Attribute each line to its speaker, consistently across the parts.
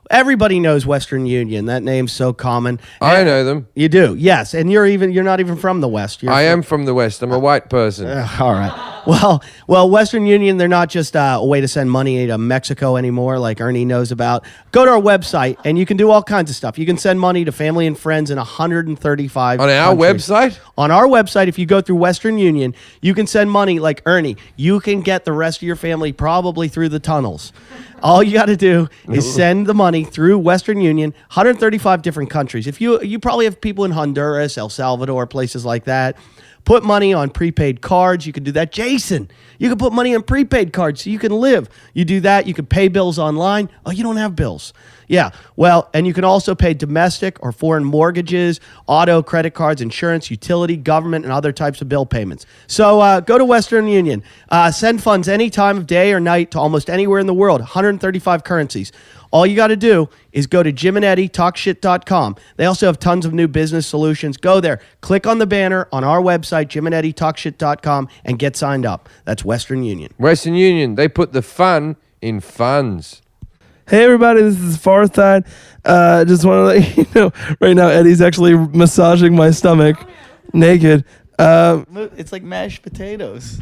Speaker 1: Everybody knows Western Union. That name's so common.
Speaker 2: I know them.
Speaker 1: You do, yes. And you're not even from the West.
Speaker 2: I am from the West. I'm a white person.
Speaker 1: All right. Well, Western Union, they're not just a way to send money to Mexico anymore, like Ernie knows about. Go to our website, and you can do all kinds of stuff. You can send money to family and friends in 135
Speaker 2: On our
Speaker 1: countries.
Speaker 2: website?
Speaker 1: On our website, if you go through Western Union, you can send money like Ernie. You can get the rest of your family probably through the tunnels. All you got to do is send the money through Western Union, 135 different countries. If you probably have people in Honduras, El Salvador, places like that. Put money on prepaid cards. You can do that. Jason, you can put money on prepaid cards so you can live. You do that. You can pay bills online. Oh, you don't have bills. Yeah. Well, and you can also pay domestic or foreign mortgages, auto, credit cards, insurance, utility, government, and other types of bill payments. So go to Western Union. Send funds any time of day or night to almost anywhere in the world, 135 currencies. All you got to do is go to JimandEddieTalkShit.com. They also have tons of new business solutions. Go there, click on the banner on our website, JimandEddieTalkShit.com, and get signed up. That's Western Union.
Speaker 2: Western Union, they put the fun in funds.
Speaker 3: Hey everybody, this is Farside. Just want to let you know, right now Eddie's actually massaging my stomach naked.
Speaker 4: It's like mashed potatoes.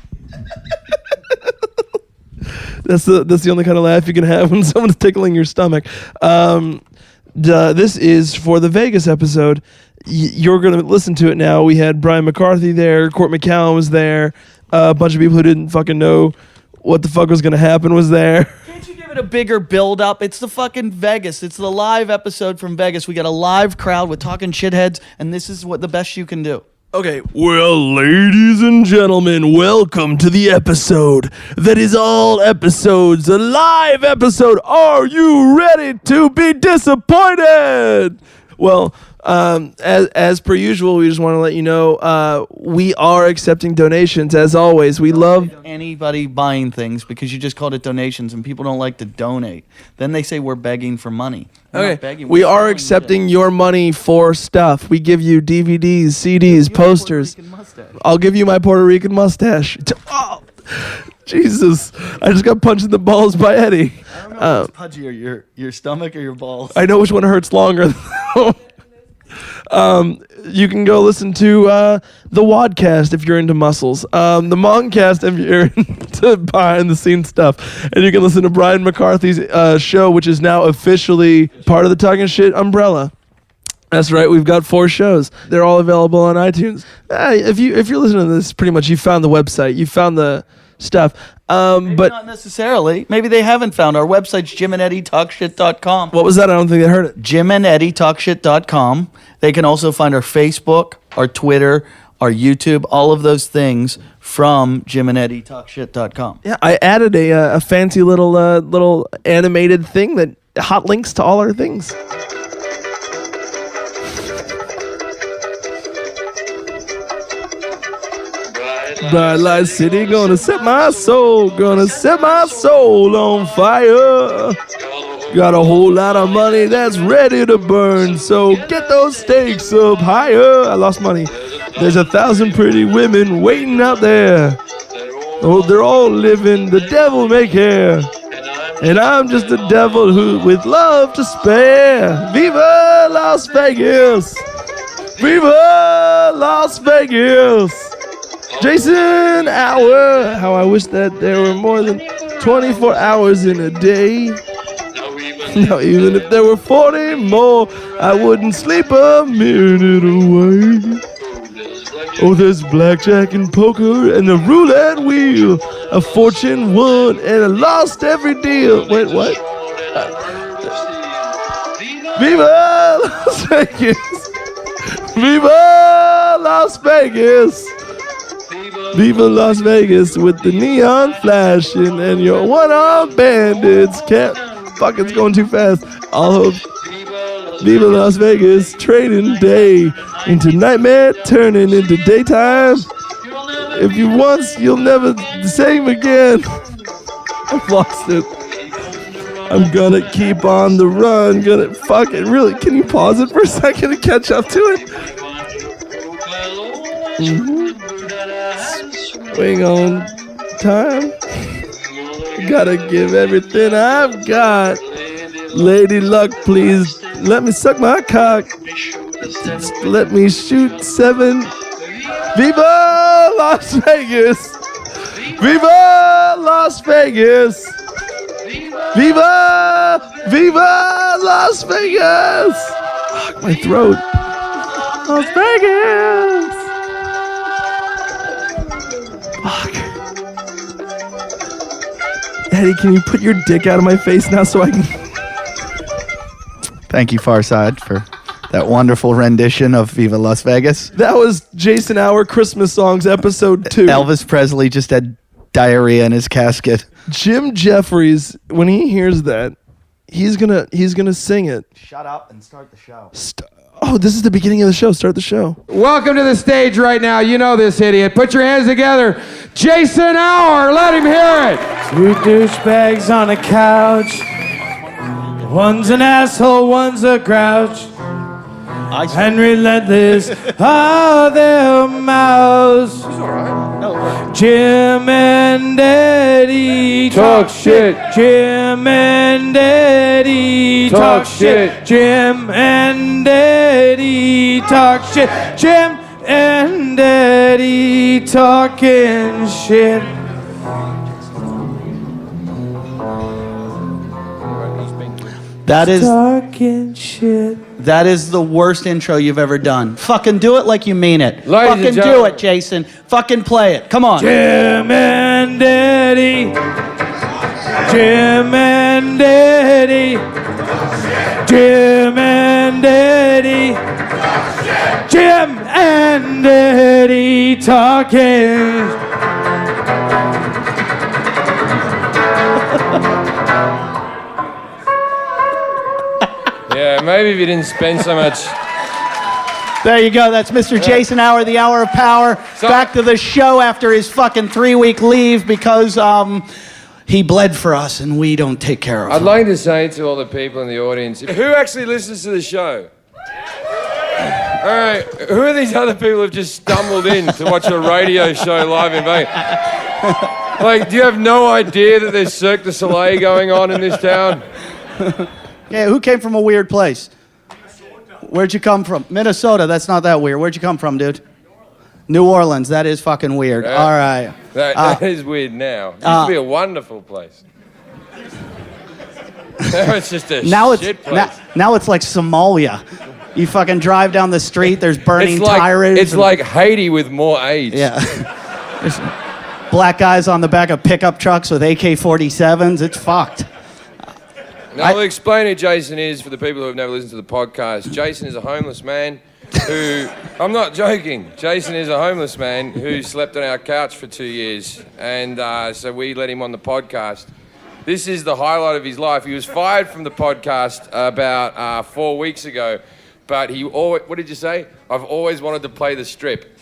Speaker 3: That's the only kind of laugh you can have when someone's tickling your stomach. This is for the Vegas episode. You're going to listen to it now. We had Brian McCarthy there. Cort McCown was there. A bunch of people who didn't fucking know what the fuck was going to happen was there.
Speaker 4: Can't you give it a bigger build-up? It's the fucking Vegas. It's the live episode from Vegas. We got a live crowd with talking shitheads, and this is what the best you can do.
Speaker 3: Okay, well, ladies and gentlemen, welcome to the episode that is all episodes, a live episode. Are you ready to be disappointed? Well, as per usual, we just want to let you know we are accepting donations as always. We love
Speaker 4: anybody buying things because you just called it donations and people don't like to donate. Then they say we're begging for money. We're not begging,
Speaker 3: we
Speaker 4: we're
Speaker 3: are
Speaker 4: selling
Speaker 3: accepting
Speaker 4: shit.
Speaker 3: your money for stuff. We give you DVDs, CDs, posters. I'll give you my Puerto Rican mustache. Oh, Jesus, I just got punched in the balls by Eddie.
Speaker 4: I don't know if it's pudgy or your stomach or your balls.
Speaker 3: I know which one hurts longer. You can go listen to the Wadcast if you're into muscles, the Moncast if you're into behind the scenes stuff, and you can listen to Brian McCarthy's show, which is now officially part of the Talkin' Shit umbrella. That's right, we've got 4 shows. They're all available on iTunes. If you're listening to this, pretty much you found the website, you found the stuff.
Speaker 4: Maybe
Speaker 3: but
Speaker 4: not necessarily. Maybe they haven't found our website's JimandEddieTalkShit.com.
Speaker 3: What was that? I don't think they heard it.
Speaker 4: JimandEddieTalkShit.com. They can also find our Facebook, our Twitter, our YouTube, all of those things from JimandEddieTalkShit.com.
Speaker 3: Yeah, I added a fancy little animated thing that hot links to all our things. Bright light city, gonna set my soul on fire. Got a whole lot of money that's ready to burn, so get those stakes up higher. I lost money. There's 1,000 pretty women waiting out there. Oh, they're all living the devil may care. And I'm just a devil who with love to spare. Viva Las Vegas! Viva Las Vegas! Jason Hour! How I wish that there were more than 24 hours in a day. Now, even if there were 40 more, I wouldn't sleep a minute away. Oh, there's blackjack and poker and the roulette wheel. A fortune won and I lost every deal. Wait, what? Viva Las Vegas! Viva Las Vegas! Viva Las Vegas with the neon flashing and your one-armed bandits can't. Fuck, it's going too fast. All of Viva Las Vegas trading day into nightmare turning into daytime. If you once, you'll never the same again. I've lost it. I'm gonna keep on the run. Gonna fuck it. Really? Can you pause it for a second and catch up to it? Swing on time. Gotta give everything I've got. Lady Luck, please let me suck my cock. Let me shoot 7. Viva Las Vegas! Viva Las Vegas! Viva Las Vegas! Fuck, my throat. Las Vegas! Fuck. Eddie, can you put your dick out of my face now so I can...
Speaker 4: Thank you, Farside, for that wonderful rendition of Viva Las Vegas.
Speaker 3: That was Jason Hour Christmas Songs, episode 2.
Speaker 4: Elvis Presley just had diarrhea in his casket.
Speaker 3: Jim Jeffries, when he hears that, he's gonna sing it.
Speaker 4: Shut up and start the show.
Speaker 3: Oh, this is the beginning of the show. Start the show.
Speaker 2: Welcome to the stage right now. You know this idiot. Put your hands together. Jason Hour. Let him hear it.
Speaker 5: 2 douchebags on a couch. One's an asshole, one's a grouch. And relentless are their mouths. Jim and Eddie
Speaker 2: Talk shit.
Speaker 5: Jim and Eddie
Speaker 2: Talk shit.
Speaker 5: Jim and Eddie talk shit. Jim and Eddie talking shit.
Speaker 4: That is
Speaker 5: Talking shit.
Speaker 4: that is the worst intro you've ever done. Fucking do it like you mean it.
Speaker 2: Ladies and
Speaker 4: Fucking do
Speaker 2: gentlemen.
Speaker 4: it, Jason. Fucking play it. Come on.
Speaker 5: Jim and Eddie. Jim and Eddie. Jim and Eddie. Jim and Eddie talking.
Speaker 2: Yeah, maybe if you didn't spend so much.
Speaker 4: There you go. That's Mr. Jason Hour, the Hour of Power.
Speaker 2: So-
Speaker 4: Back to the show after his fucking 3-week leave because he bled for us and we don't take care of
Speaker 2: I'd
Speaker 4: him.
Speaker 2: like to say to all the people in the audience, who actually listens to the show? All right, who are these other people who've just stumbled in to watch a radio show live in Vegas? Like, do you have no idea that there's Cirque du Soleil going on in this town?
Speaker 4: Yeah, who came from a weird place? Where'd you come from? Minnesota. That's not that weird. Where'd you come from, dude? New Orleans. That is fucking weird.
Speaker 2: Yeah.
Speaker 4: All right.
Speaker 2: That is weird now. It used to be a wonderful place. Now it's just a shit place.
Speaker 4: Now it's like Somalia. You fucking drive down the street. There's burning tires.
Speaker 2: It's like Haiti with more AIDS.
Speaker 4: Yeah. There's black guys on the back of pickup trucks with AK-47s. It's fucked.
Speaker 2: Now, I'll explain who Jason is for the people who have never listened to the podcast. Jason is a homeless man who... I'm not joking. Jason is a homeless man who slept on our couch for 2 years. And so we let him on the podcast. This is the highlight of his life. He was fired from the podcast about 4 weeks ago. But he always... What did you say? I've always wanted to play the strip.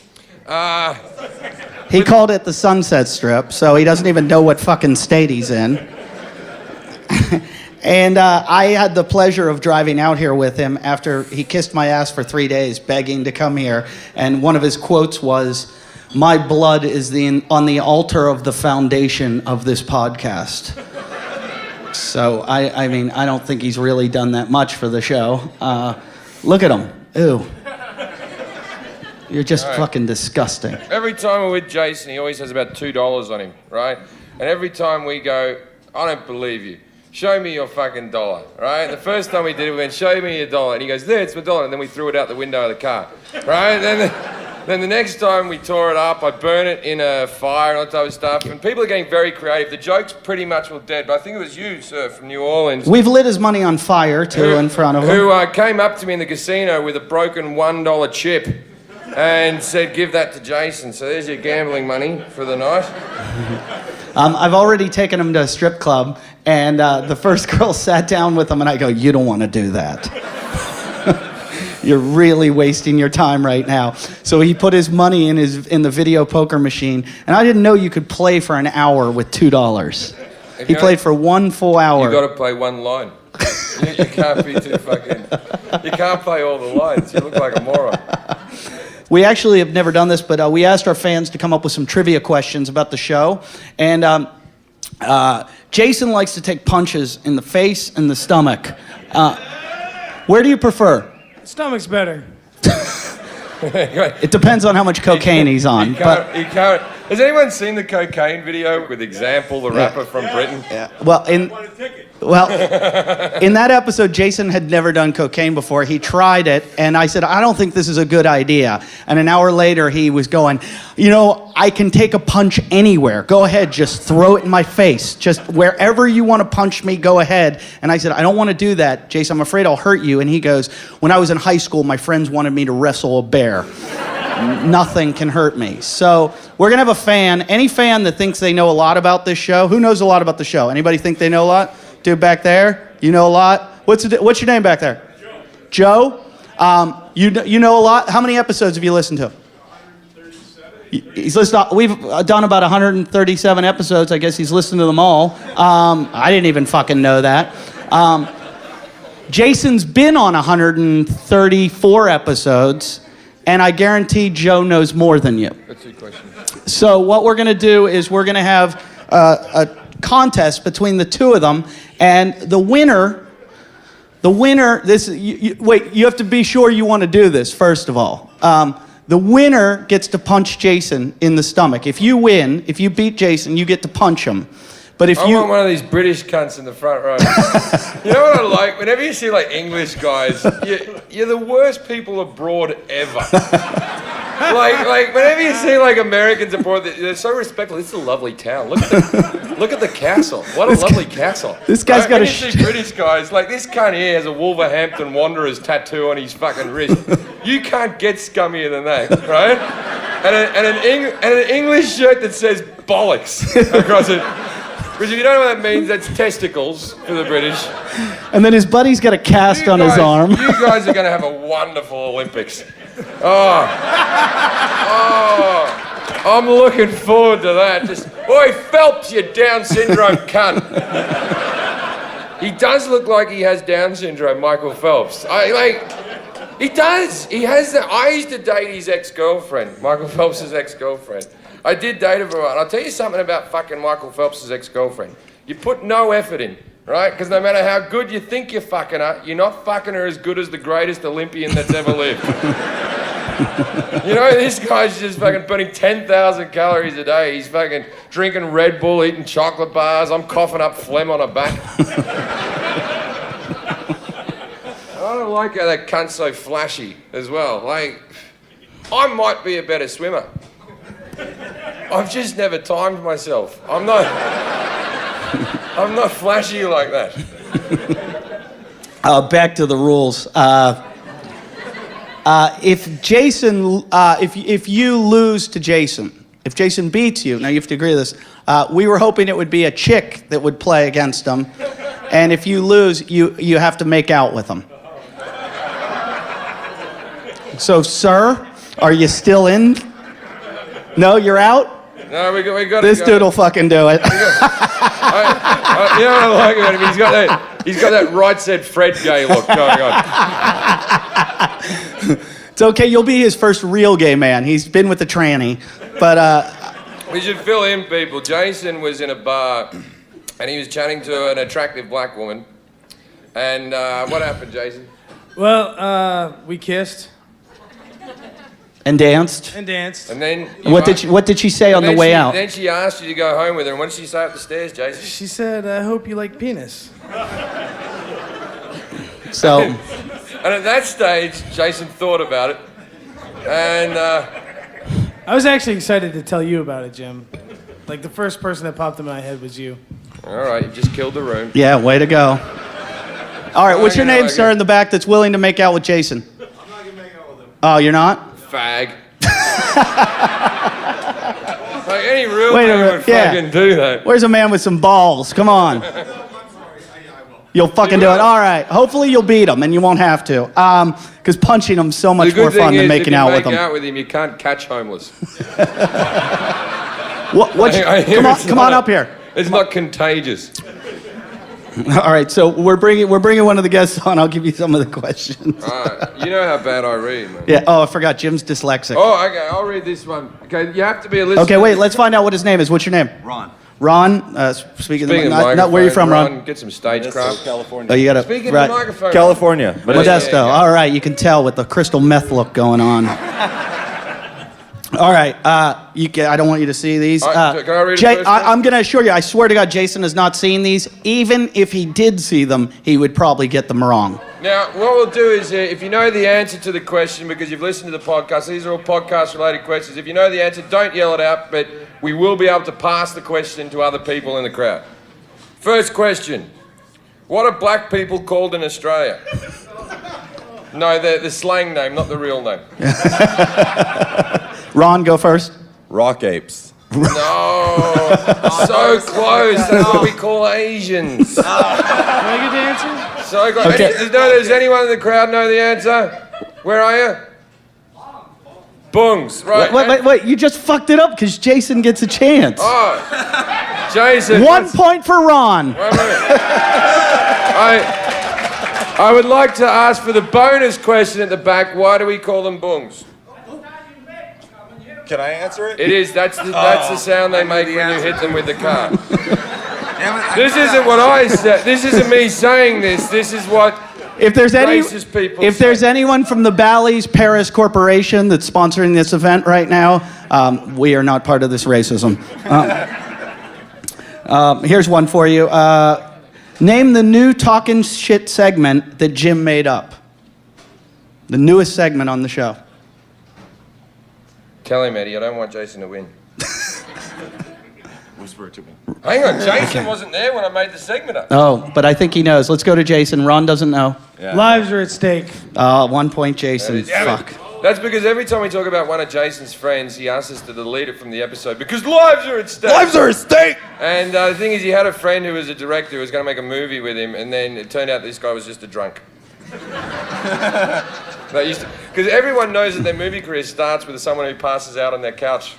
Speaker 4: He called it the Sunset Strip, so he doesn't even know what fucking state he's in. And I had the pleasure of driving out here with him after he kissed my ass for 3 days, begging to come here. And one of his quotes was, "My blood is on the altar of the foundation of this podcast." So, I mean, I don't think he's really done that much for the show. Look at him. Ew. You're just fucking disgusting.
Speaker 2: Every time we're with Jason, he always has about $2 on him, right? And every time we go, I don't believe you. Show me your fucking dollar, right? The first time we did it, we went, show me your dollar. And he goes, there, it's my dollar. And then we threw it out the window of the car, right? Then the next time we tore it up, I burn it in a fire and all that type of stuff. And people are getting very creative. The joke's pretty much all dead, but I think it was you, sir, from New Orleans.
Speaker 4: We've lit his money on fire, too, in front of him.
Speaker 2: Who came up to me in the casino with a broken $1 chip and said, give that to Jason. So there's your gambling money for the night.
Speaker 4: I've already taken him to a strip club, and the first girl sat down with him, and I go, you don't want to do that. You're really wasting your time right now. So he put his money in the video poker machine, and I didn't know you could play for an hour with $2. He played for 1 full hour.
Speaker 2: You got to play one line. You can't be too fucking... You can't play all the lines. You look like a moron.
Speaker 4: We actually have never done this, but we asked our fans to come up with some trivia questions about the show. And Jason likes to take punches in the face and the stomach. Where do you prefer?
Speaker 5: Stomach's better.
Speaker 4: It depends on how much cocaine he's on.
Speaker 2: Has anyone seen the cocaine video with Example, the rapper from Britain?
Speaker 4: Yeah. Well, in that episode, Jason had never done cocaine before. He tried it, and I said, I don't think this is a good idea. And an hour later, he was going, I can take a punch anywhere. Go ahead, just throw it in my face. Just wherever you want to punch me, go ahead. And I said, I don't want to do that, Jason. I'm afraid I'll hurt you. And he goes, when I was in high school, my friends wanted me to wrestle a bear. Nothing can hurt me. So we're going to have a fan. Any fan that thinks they know a lot about this show. Who knows a lot about the show? Anybody think they know a lot? Dude back there, you know a lot. What's your name back there? Joe. You know a lot. How many episodes have you listened to? 137. He's listened. We've done about 137 episodes. I guess he's listened to them all. I didn't even fucking know that. Jason's been on 134 episodes, and I guarantee Joe knows more than you.
Speaker 2: That's a good question.
Speaker 4: So what we're going to do is we're going to have a contest between the two of them, and the winner. Wait, you have to be sure you want to do this first of all. The winner gets to punch Jason in the stomach. If you win, if you beat Jason, you get to punch him. But if
Speaker 2: I want one of these British cunts in the front row. You know what I like? Whenever you see like English guys, you're the worst people abroad ever. like whenever you see like Americans abroad, they're so respectful. This is a lovely town. Look at the castle. What a lovely castle.
Speaker 4: This guy's got
Speaker 2: a. When you see British guys, like this cunt here has a Wolverhampton Wanderers tattoo on his fucking wrist. You can't get scummier than that, right? And an English shirt that says bollocks across it. Because if you don't know what that means, that's testicles for the British.
Speaker 4: And then his buddy's got a cast on his arm.
Speaker 2: You guys are going to have a wonderful Olympics. I'm looking forward to that. Oi, Phelps, you Down syndrome cunt. He does look like he has Down syndrome, Michael Phelps. He does. He has that. I used to date his ex-girlfriend, Michael Phelps' ex-girlfriend. I did date her for a while. I'll tell you something about fucking Michael Phelps' ex-girlfriend. You put no effort in, right? Because no matter how good you think you're fucking her, you're not fucking her as good as the greatest Olympian that's ever lived. This guy's just fucking burning 10,000 calories a day. He's fucking drinking Red Bull, eating chocolate bars. I'm coughing up phlegm on her back. I don't like how that cunt's so flashy as well. Like, I might be a better swimmer. I've just never timed myself. I'm not flashy like that.
Speaker 4: Back to the rules. If you lose to Jason, if Jason beats you, now you have to agree to this. We were hoping it would be a chick that would play against him, and if you lose, you have to make out with him. So, sir, are you still in? No, you're out?
Speaker 2: No, we got
Speaker 4: this dude will fucking do it.
Speaker 2: You know what I like about him? He's got that right said Fred gay look going on.
Speaker 4: It's okay, you'll be his first real gay man. He's been with the tranny. But
Speaker 2: we should fill in people. Jason was in a bar and he was chatting to an attractive black woman. And what happened, Jason?
Speaker 5: Well, we kissed.
Speaker 4: And danced.
Speaker 5: And danced.
Speaker 2: And then
Speaker 4: what did she say on the way out?
Speaker 2: Then she asked you to go home with her. And what did she say up the stairs, Jason?
Speaker 5: She said, "I hope you like penis."
Speaker 4: So.
Speaker 2: And at that stage, Jason thought about it. And
Speaker 5: I was actually excited to tell you about it, Jim. Like the first person that popped in my head was you.
Speaker 2: All right, you just killed the room.
Speaker 4: Yeah, way to go. All right, what's your name, sir, in the back that's willing to make out with Jason?
Speaker 6: I'm not going to make out with him.
Speaker 4: Oh, you're not?
Speaker 2: Fag. Like any real man would fucking do that.
Speaker 4: Where's a man with some balls? Come on.
Speaker 6: I'm sorry, I will.
Speaker 4: You'll fucking do it. All right. Hopefully you'll beat him and you won't have to. Because punching him's so much more fun than making out with him.
Speaker 2: If you make out with him, you can't catch homeless.
Speaker 4: Come on up here.
Speaker 2: It's not contagious.
Speaker 4: All right, so we're bringing one of the guests on. I'll give you some of the questions.
Speaker 2: You know how bad I read, man.
Speaker 4: Yeah. Oh, I forgot. Jim's dyslexic.
Speaker 2: Oh, okay. I'll read this one. Okay, you have to be a listener.
Speaker 4: Okay, wait. Let's find out what his name is. What's your name?
Speaker 6: Ron.
Speaker 4: Ron, speaking
Speaker 2: Speaking
Speaker 4: of
Speaker 2: of
Speaker 4: not where are you from, Ron?
Speaker 2: Get some stagecraft.
Speaker 7: California.
Speaker 4: Oh, you got
Speaker 2: Speaking
Speaker 4: right.
Speaker 2: of the microphone.
Speaker 7: California. But
Speaker 4: Modesto.
Speaker 2: Yeah.
Speaker 4: All right, you can tell with the crystal meth look going on. All right, I don't want you to see these.
Speaker 2: All right, can I read it first?
Speaker 4: I'm going to assure you, I swear to God, Jason has not seen these. Even if he did see them, he would probably get them wrong.
Speaker 2: Now, what we'll do is, if you know the answer to the question, because you've listened to the podcast, these are all podcast-related questions. If you know the answer, don't yell it out, but we will be able to pass the question to other people in the crowd. First question. What are black people called in Australia? No, the slang name, not the real name.
Speaker 4: Ron, go first.
Speaker 7: rock apes.
Speaker 2: No, so close. That's what we call Asians.
Speaker 5: Can I get the answer?
Speaker 2: So close.
Speaker 4: Okay.
Speaker 2: Does anyone in the crowd know the answer? Where are you? Bungs, right.
Speaker 4: Wait, you just fucked it up because Jason gets a chance.
Speaker 2: Oh, Jason.
Speaker 4: 1 point for Ron.
Speaker 2: Wait a minute. I would like to ask for the bonus question at the back. Why do we call them bungs?
Speaker 7: Can I answer it?
Speaker 2: It is. That's the sound they make when you hit them with the car. This isn't what I said. This isn't me saying this. This is what
Speaker 4: If there's
Speaker 2: racist people
Speaker 4: if
Speaker 2: say.
Speaker 4: there's anyone from the Bally's Paris Corporation that's sponsoring this event right now, we are not part of this racism. Here's one for you. Name the new Talkin' Shit segment that Jim made up. The newest segment on the show.
Speaker 2: Tell him, Eddie. I don't want Jason to win.
Speaker 7: Whisper it to me.
Speaker 2: Hang on. Jason wasn't there when I made the segment up.
Speaker 4: Oh, but I think he knows. Let's go to Jason. Ron doesn't know.
Speaker 7: Yeah.
Speaker 5: Lives are at stake.
Speaker 4: 1 point, Jason.
Speaker 2: Damn it.
Speaker 4: Fuck.
Speaker 2: That's because every time we talk about one of Jason's friends, he asks us to delete it from the episode because lives are at stake.
Speaker 7: Lives are at stake!
Speaker 2: And the thing is, he had a friend who was a director who was going to make a movie with him, and then it turned out this guy was just a drunk. Because everyone knows that their movie career starts with someone who passes out on their couch.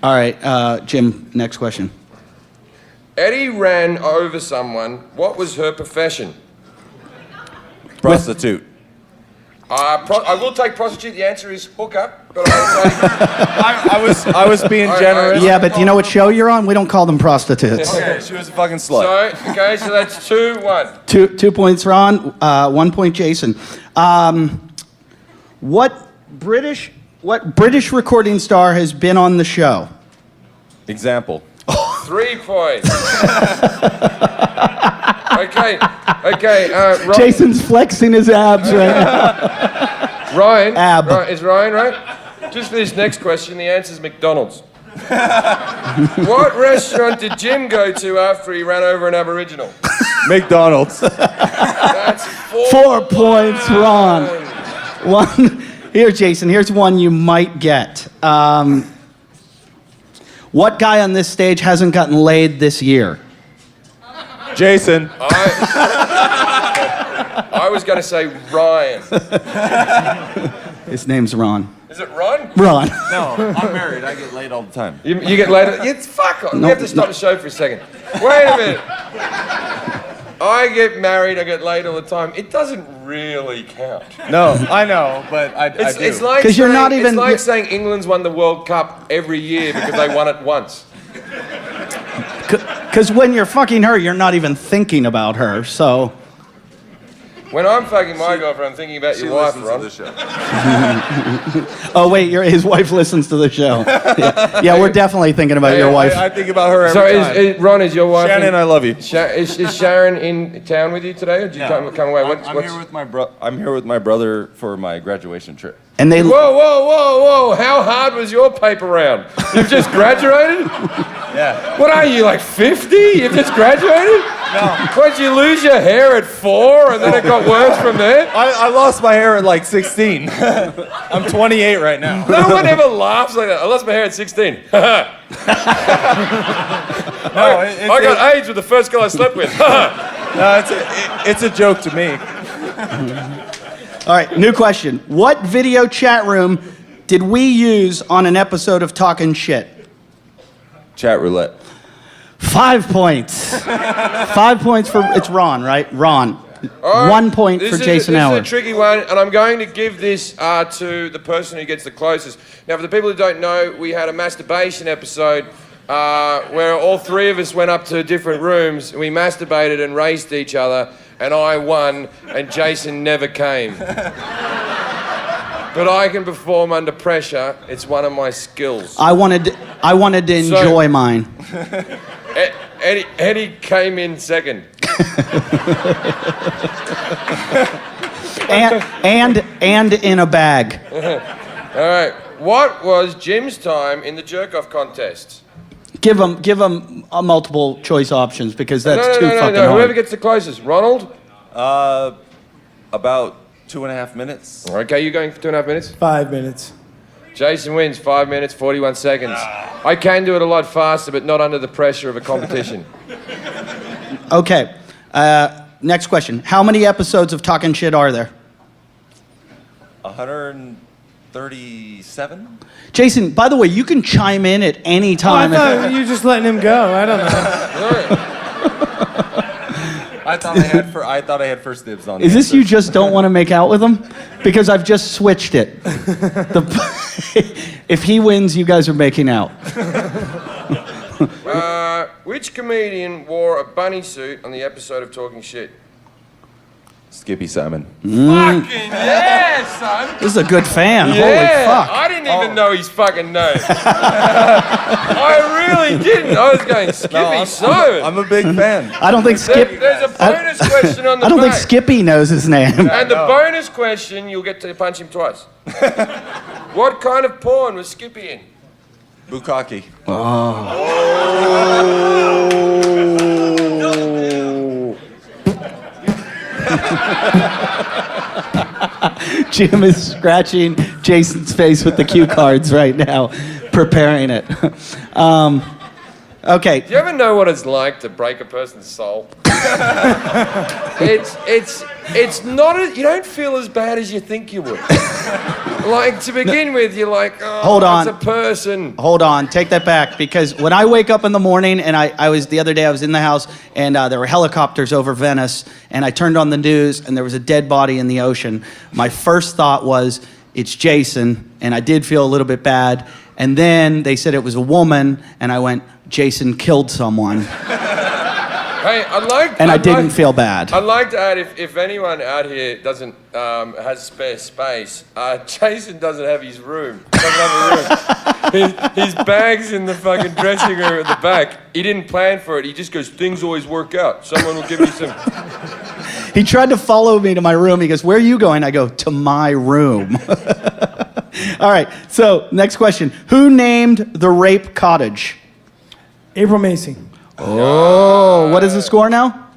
Speaker 4: All right, Jim, next question.
Speaker 2: Eddie ran over someone. What was her profession?
Speaker 7: Prostitute.
Speaker 2: I will take prostitute. The answer is hooker. But I will take...
Speaker 7: I was being generous.
Speaker 4: Yeah, but do you know what show you're on? We don't call them prostitutes.
Speaker 7: Okay, she was a fucking slut.
Speaker 2: So that's 2-1.
Speaker 4: 2 points, Ron. 1 point, Jason. What British recording star has been on the show?
Speaker 7: Example.
Speaker 2: 3 points. Okay.
Speaker 4: Jason's flexing his abs right now.
Speaker 2: Ryan.
Speaker 4: Ab.
Speaker 2: Is Ryan right? Just for this next question, the answer is McDonald's. What restaurant did Jim go to after he ran over an Aboriginal?
Speaker 7: McDonald's.
Speaker 2: That's
Speaker 4: 4 points, Ron. One. Here, Jason. Here's one you might get. What guy on this stage hasn't gotten laid this year?
Speaker 7: Jason.
Speaker 2: I was going to say Ryan.
Speaker 4: His name's Ron.
Speaker 2: Is it Ron?
Speaker 4: Ron.
Speaker 7: No, I'm married. I get laid all the time.
Speaker 2: You get laid? It's fuck off.
Speaker 4: No,
Speaker 2: we have to stop the show for a second. Wait a minute. I get married, I get laid all the time. It doesn't really count.
Speaker 7: No, I know, but I do.
Speaker 2: It's like
Speaker 4: 'Cause you're
Speaker 2: saying-
Speaker 4: not even-
Speaker 2: It's like saying England's won the World Cup every year because they won it once.
Speaker 4: Because when you're fucking her, you're not even thinking about her, so...
Speaker 2: When I'm fucking my girlfriend, I'm thinking about your wife, Ron.
Speaker 4: Oh, wait, his wife listens to the show. Yeah, we're definitely thinking about your wife.
Speaker 7: I think about her every
Speaker 2: So,
Speaker 7: time.
Speaker 2: Ron, is your wife?
Speaker 7: Shannon, I love you.
Speaker 2: Is Sharon in town with you today, or did you come away?
Speaker 7: I'm here with my I'm here with my brother for my graduation trip.
Speaker 4: And they...
Speaker 2: Whoa! How hard was your paper round? You've just graduated?
Speaker 7: Yeah.
Speaker 2: What are you, like 50? You've just graduated?
Speaker 7: No.
Speaker 2: What, did you lose your hair at 4 and then it got worse from there?
Speaker 7: I lost my hair at like 16. I'm 28 right now.
Speaker 2: No one ever laughs like that. I lost my hair at 16. I got AIDS with the first girl I slept with.
Speaker 7: No, it's a joke to me.
Speaker 4: All right, new question. What video chat room did we use on an episode of Talkin' Shit?
Speaker 7: Chat roulette.
Speaker 4: 5 points. 5 points for... It's Ron, right? Ron.
Speaker 2: All right.
Speaker 4: 1 point for Jason
Speaker 2: This
Speaker 4: Howard.
Speaker 2: is a tricky one, and I'm going to give this to the person who gets the closest. Now, for the people who don't know, we had a masturbation episode where all three of us went up to different rooms, we masturbated and raced each other, and I won, and Jason never came. But I can perform under pressure. It's one of my skills.
Speaker 4: I wanted to enjoy mine.
Speaker 2: Eddie came in second.
Speaker 4: and in a bag.
Speaker 2: All right. What was Jim's time in the jerk-off contest?
Speaker 4: Give them multiple choice options because that's too fucking hard.
Speaker 2: Whoever gets the closest. Ronald?
Speaker 7: About 2.5 minutes.
Speaker 2: Okay, you going for 2.5 minutes?
Speaker 5: 5 minutes.
Speaker 2: Jason wins 5 minutes, 41 seconds. I can do it a lot faster, but not under the pressure of a competition.
Speaker 4: Okay. Next question. How many episodes of Talkin' Shit are there?
Speaker 7: 137?
Speaker 4: Jason, by the way, you can chime in at any
Speaker 5: I
Speaker 4: time.
Speaker 5: thought you were just letting him go. I don't know.
Speaker 7: I thought I had first dibs on.
Speaker 4: Is this you just don't want to make out with him? Because I've just switched it. If he wins, you guys are making out.
Speaker 2: Which comedian wore a bunny suit on the episode of Talking Shit?
Speaker 7: Skippy Salmon.
Speaker 2: Fucking yeah, son!
Speaker 4: This is a good fan.
Speaker 2: Yeah,
Speaker 4: Holy fuck.
Speaker 2: I didn't even know his fucking name. I really didn't. I was going, Skippy Salmon.
Speaker 7: I'm a big fan.
Speaker 4: I don't think Skip.
Speaker 2: There's a bonus question on the
Speaker 4: I don't think
Speaker 2: back.
Speaker 4: Skippy knows his name.
Speaker 2: And the bonus question, you'll get to punch him twice. What kind of porn was Skippy in?
Speaker 7: Bukkake.
Speaker 4: Jim is scratching Jason's face with the cue cards right now, preparing it. Okay.
Speaker 2: Do you ever know what it's like to break a person's soul? It's not. You don't feel as bad as you think you would. Like to begin with, you're like, oh,
Speaker 4: Hold on.
Speaker 2: it's a person.
Speaker 4: Hold on, take that back, because when I wake up in the morning, and I was the other day, I was in the house, and there were helicopters over Venice, and I turned on the news, and there was a dead body in the ocean. My first thought was, it's Jason, and I did feel a little bit bad, and then they said it was a woman, and I went, Jason killed someone,
Speaker 2: Hey,
Speaker 4: I didn't feel bad.
Speaker 2: I'd like to add, if anyone out here doesn't has spare space, Jason doesn't have his room. Doesn't have a room. His bag's in the fucking dressing room at the back. He didn't plan for it. He just goes, things always work out. Someone will give me some.
Speaker 4: He tried to follow me to my room. He goes, where are you going? I go, to my room. All right, so next question. Who named the rape cottage?
Speaker 5: April Macy.
Speaker 4: Oh, what is the score now?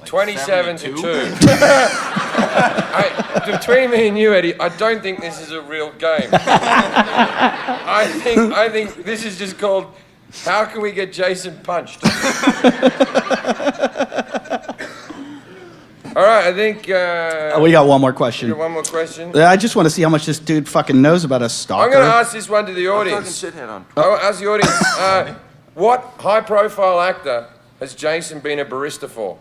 Speaker 2: 27 to 2. Between me and you, Eddie, I don't think this is a real game. I think this is just called, how can we get Jason punched? All right, I think...
Speaker 4: We got one more question.
Speaker 2: you got one more question?
Speaker 4: I just want to see how much this dude fucking knows about a stalker.
Speaker 2: I'm going to ask this one to the audience. I'll ask the audience, what high-profile actor has Jason been a barista for?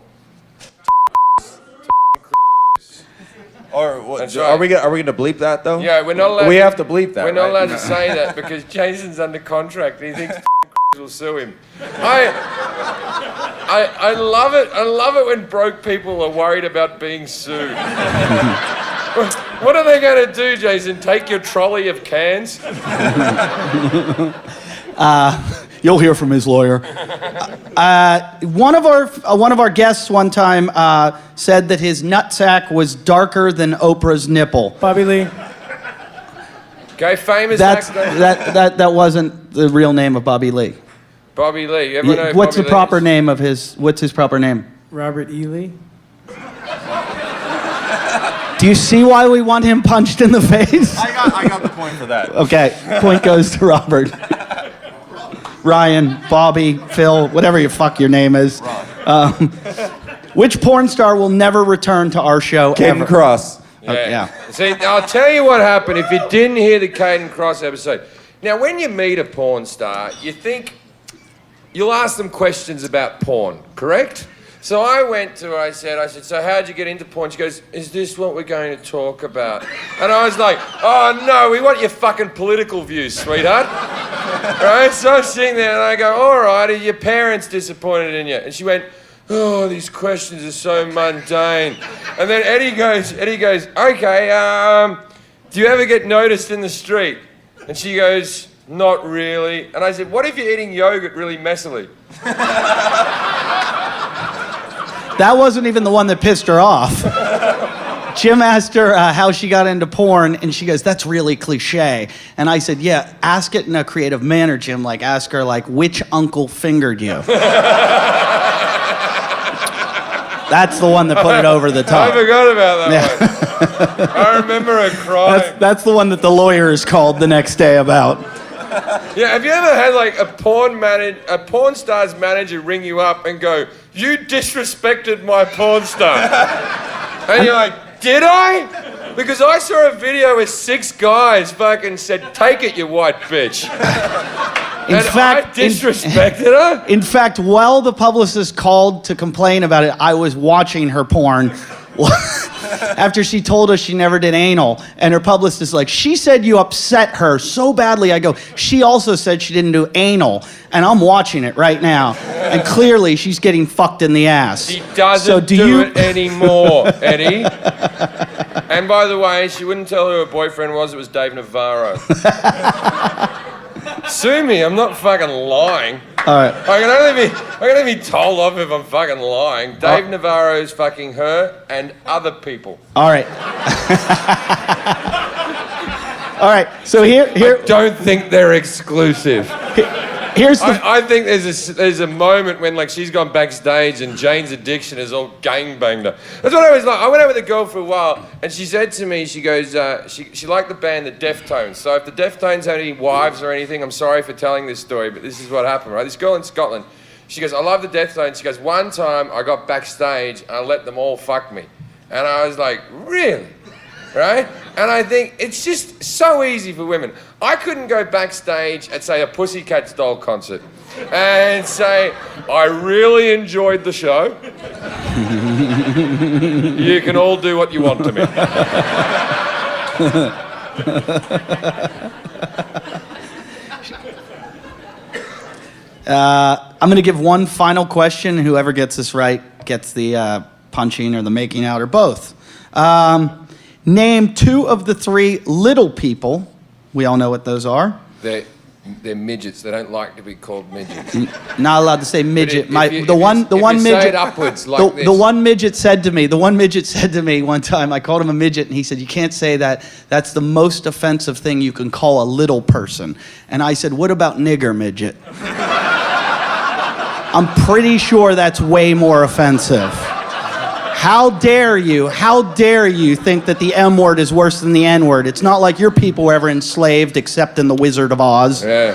Speaker 7: Or what,
Speaker 2: That's
Speaker 7: are
Speaker 2: right.
Speaker 7: we gonna bleep that though?
Speaker 2: Yeah, we're not allowed.
Speaker 7: We have to bleep that.
Speaker 2: We're not
Speaker 7: right?
Speaker 2: allowed to say that because Jason's under contract and he thinks will sue him. I love it. I love it when broke people are worried about being sued. What are they going to do, Jason? Take your trolley of cans?
Speaker 4: You'll hear from his lawyer. One of our guests one time said that his nutsack was darker than Oprah's nipple.
Speaker 5: Bobby Lee.
Speaker 2: Okay, famous
Speaker 4: That's
Speaker 2: actor.
Speaker 4: that wasn't the real name of Bobby Lee.
Speaker 2: Bobby Lee. Everyone know who
Speaker 4: What's
Speaker 2: Bobby
Speaker 4: the proper
Speaker 2: Lee is?
Speaker 4: name of his? What's his proper name?
Speaker 5: Robert E. Lee.
Speaker 4: Do you see why we want him punched in the face?
Speaker 7: I got the point for that.
Speaker 4: Okay, point goes to Robert. Ryan, Bobby, Phil, whatever your fuck your name is. Which porn star will never return to our show
Speaker 7: Caden
Speaker 4: ever?
Speaker 7: Cross.
Speaker 4: Yeah.
Speaker 2: See, I'll tell you what happened if you didn't hear the Caden Cross episode. Now, when you meet a porn star, you'll ask them questions about porn, correct? So I went to her, I said, so how'd you get into porn? She goes, is this what we're going to talk about? And I was like, oh no, we want your fucking political views, sweetheart. Right? So I'm sitting there and I go, all right, are your parents disappointed in you? And she went, oh, these questions are so mundane. And then Eddie goes, okay, do you ever get noticed in the street? And she goes, not really. And I said, what if you're eating yogurt really messily?
Speaker 4: That wasn't even the one that pissed her off. Jim asked her how she got into porn, and she goes, that's really cliche. And I said, yeah, ask it in a creative manner, Jim. Like, ask her, like, which uncle fingered you? That's the one that put it over the top.
Speaker 2: I forgot about that one. I remember her crying.
Speaker 4: That's the one that the lawyers called the next day about.
Speaker 2: Yeah, have you ever had like a porn star's manager ring you up and go, you disrespected my porn star? And you're like, did I? Because I saw a video where 6 guys fucking said, take it, you white bitch. I disrespected her?
Speaker 4: In fact, while the publicist called to complain about it, I was watching her porn after she told us she never did anal. And her publicist is like, she said you upset her so badly. I go, she also said she didn't do anal. And I'm watching it right now. And clearly she's getting fucked in the ass.
Speaker 2: She doesn't do it anymore, Eddie. And by the way, she wouldn't tell who her boyfriend was. It was Dave Navarro. Sue me, I'm not fucking lying.
Speaker 4: All right.
Speaker 2: I can only be told off if I'm fucking lying. Dave Navarro's fucking her and other people.
Speaker 4: All right. All right. So here.
Speaker 2: I don't think they're exclusive.
Speaker 4: Here's the.
Speaker 2: I think there's a moment when like she's gone backstage and Jane's Addiction is all gangbanged her. That's what I was like. I went out with a girl for a while and she said to me, she goes, she liked the band The Deftones. So if the Deftones had any wives or anything, I'm sorry for telling this story, but this is what happened, right? This girl in Scotland, she goes, I love the Deftones. She goes, one time I got backstage and I let them all fuck me. And I was like, really? Right? And I think it's just so easy for women. I couldn't go backstage at, say, a Pussycat Doll concert and say, I really enjoyed the show. You can all do what you want to me.
Speaker 4: I'm going to give one final question. Whoever gets this right gets the punching or the making out or both. Name 2 of the 3 little people. We all know what those are.
Speaker 2: They're midgets. They don't like to be called midgets.
Speaker 4: Not allowed to say midget. The one midget.
Speaker 2: Say it upwards like this.
Speaker 4: The one midget said to me. The one midget said to me one time. I called him a midget, and he said, "You can't say that. That's the most offensive thing you can call a little person." And I said, "What about nigger midget?" I'm pretty sure that's way more offensive. How dare you think that the M word is worse than the N word? It's not like your people were ever enslaved except in the Wizard of Oz.
Speaker 2: Yeah.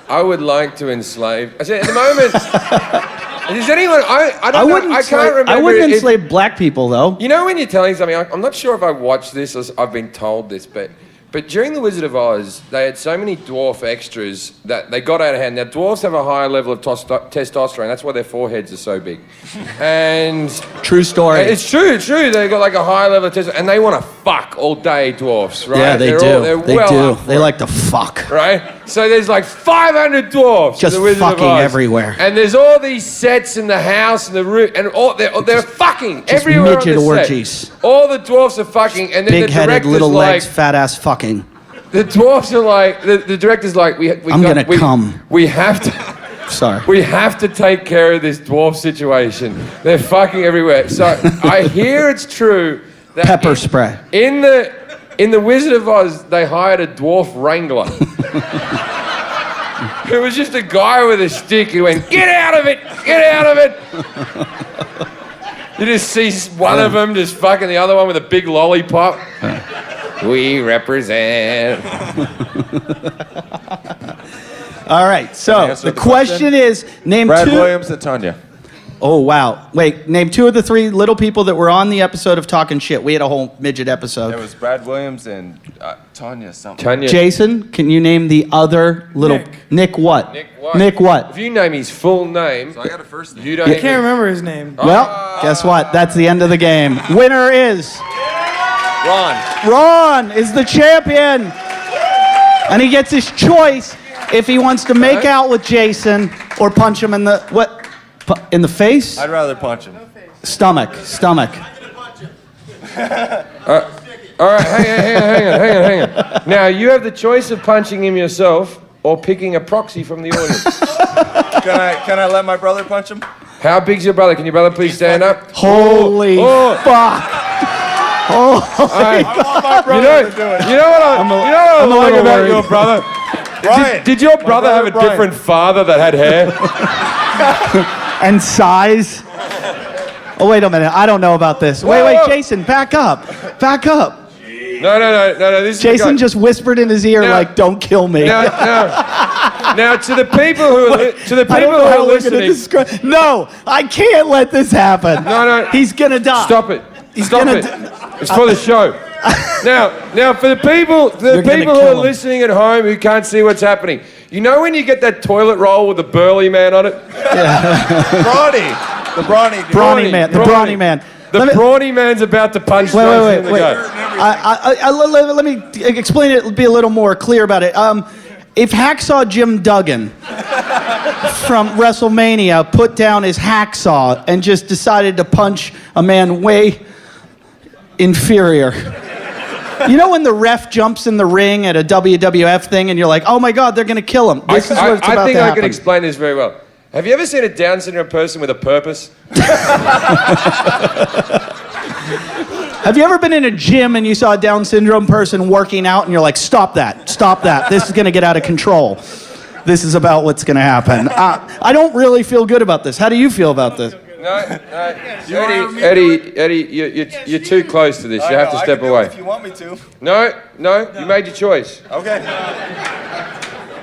Speaker 2: I would like to enslave. I said, at the moment, is anyone, I can't remember.
Speaker 4: I wouldn't enslave black people, though.
Speaker 2: You know when you're telling something, I'm not sure if I watched this or I've been told this, but during The Wizard of Oz, they had so many dwarf extras that they got out of hand. Now, dwarfs have a higher level of testosterone. That's why their foreheads are so big. And
Speaker 4: true story.
Speaker 2: It's true. They got like a high level of testosterone. And they want to fuck all day, dwarfs, right?
Speaker 4: Yeah, they do.
Speaker 2: They do.
Speaker 4: They like to fuck.
Speaker 2: Right? So there's like 500 dwarfs.
Speaker 4: Just fucking everywhere.
Speaker 2: And there's all these sets in the house and the room, and they're fucking
Speaker 4: just
Speaker 2: everywhere
Speaker 4: midget
Speaker 2: on the
Speaker 4: orgies.
Speaker 2: Set. All the dwarfs are fucking, and then
Speaker 4: big-headed,
Speaker 2: the director's
Speaker 4: little
Speaker 2: like,
Speaker 4: legs, fat ass fucking.
Speaker 2: The dwarfs are like, the director's like,
Speaker 4: I'm gonna come.
Speaker 2: We have to.
Speaker 4: Sorry.
Speaker 2: We have to take care of this dwarf situation. They're fucking everywhere. So I hear it's true that
Speaker 4: pepper spray.
Speaker 2: In the Wizard of Oz, they hired a dwarf wrangler. It was just a guy with a stick who went, get out of it, get out of it. You just see one of them just fucking the other one with a big lollipop. We represent.
Speaker 4: All right, so the question is, name
Speaker 7: Brad
Speaker 4: 2...
Speaker 7: Williams and Tanya.
Speaker 4: Oh, wow. Wait, name 2 of the 3 little people that were on the episode of Talkin' Shit. We had a whole midget episode.
Speaker 7: It was Brad Williams and Tanya something.
Speaker 2: Tanya.
Speaker 4: Jason, can you name the other little... Nick what? Nick what?
Speaker 2: If you name his full name...
Speaker 7: So I got a first name.
Speaker 2: You don't
Speaker 5: I can't remember his name.
Speaker 4: Well, guess what? That's the end of the game. Winner is...
Speaker 7: Ron.
Speaker 4: Ron is the champion. And he gets his choice if he wants to make out with Jason or punch him in the in the face?
Speaker 7: I'd rather punch him.
Speaker 4: Stomach.
Speaker 2: All right, hang on. Now, you have the choice of punching him yourself or picking a proxy from the audience.
Speaker 7: Can I let my brother punch him?
Speaker 2: How big's your brother? Can your brother please stand up?
Speaker 4: Holy fuck.
Speaker 2: All right.
Speaker 7: I want my brother to do it.
Speaker 2: You know what I like about
Speaker 4: worried.
Speaker 2: your brother?
Speaker 7: Brian,
Speaker 2: Did your brother have a
Speaker 7: Brian.
Speaker 2: different father that had hair?
Speaker 4: And size. Oh, wait a minute. I don't know about this.
Speaker 2: Whoa.
Speaker 4: Wait, Jason, back up.
Speaker 2: No. This is
Speaker 4: Jason
Speaker 2: the guy.
Speaker 4: just whispered in his ear
Speaker 2: Now-
Speaker 4: like, don't kill me.
Speaker 2: Now, to the people who are
Speaker 4: I don't know how we're gonna
Speaker 2: listening.
Speaker 4: describe. No, I can't let this happen.
Speaker 2: No.
Speaker 4: He's gonna die.
Speaker 2: Stop it.
Speaker 4: He's
Speaker 2: Stop
Speaker 4: gonna
Speaker 2: it.
Speaker 4: d-
Speaker 2: It's for the show. Now, for the people
Speaker 4: You're gonna
Speaker 2: who
Speaker 4: kill
Speaker 2: are
Speaker 4: him.
Speaker 2: listening at home who can't see what's happening, you know when you get that toilet roll with the burly man on it?
Speaker 7: Brawny. The brawny.
Speaker 4: Brawny man. The brawny man.
Speaker 2: The
Speaker 4: Let me-
Speaker 2: brawny man's about to punch
Speaker 4: Wait.
Speaker 2: Jason in the gut.
Speaker 4: Let me explain it. Be a little more clear about it. If Hacksaw Jim Duggan from WrestleMania put down his hacksaw and just decided to punch a man way inferior. You know when the ref jumps in the ring at a WWF thing and you're like, oh my God, they're going to kill him. This is what's
Speaker 2: I
Speaker 4: about
Speaker 2: think
Speaker 4: to
Speaker 2: I
Speaker 4: happen.
Speaker 2: can explain this very well. Have you ever seen a Down syndrome person with a purpose?
Speaker 4: Have you ever been in a gym and you saw a Down syndrome person working out and you're like, stop that. This is going to get out of control. This is about what's going to happen. I don't really feel good about this. How do you feel about this?
Speaker 2: No. Eddie, you're too close to this. You have to step away.
Speaker 7: If you want me to.
Speaker 2: No, you made your choice.
Speaker 7: Okay.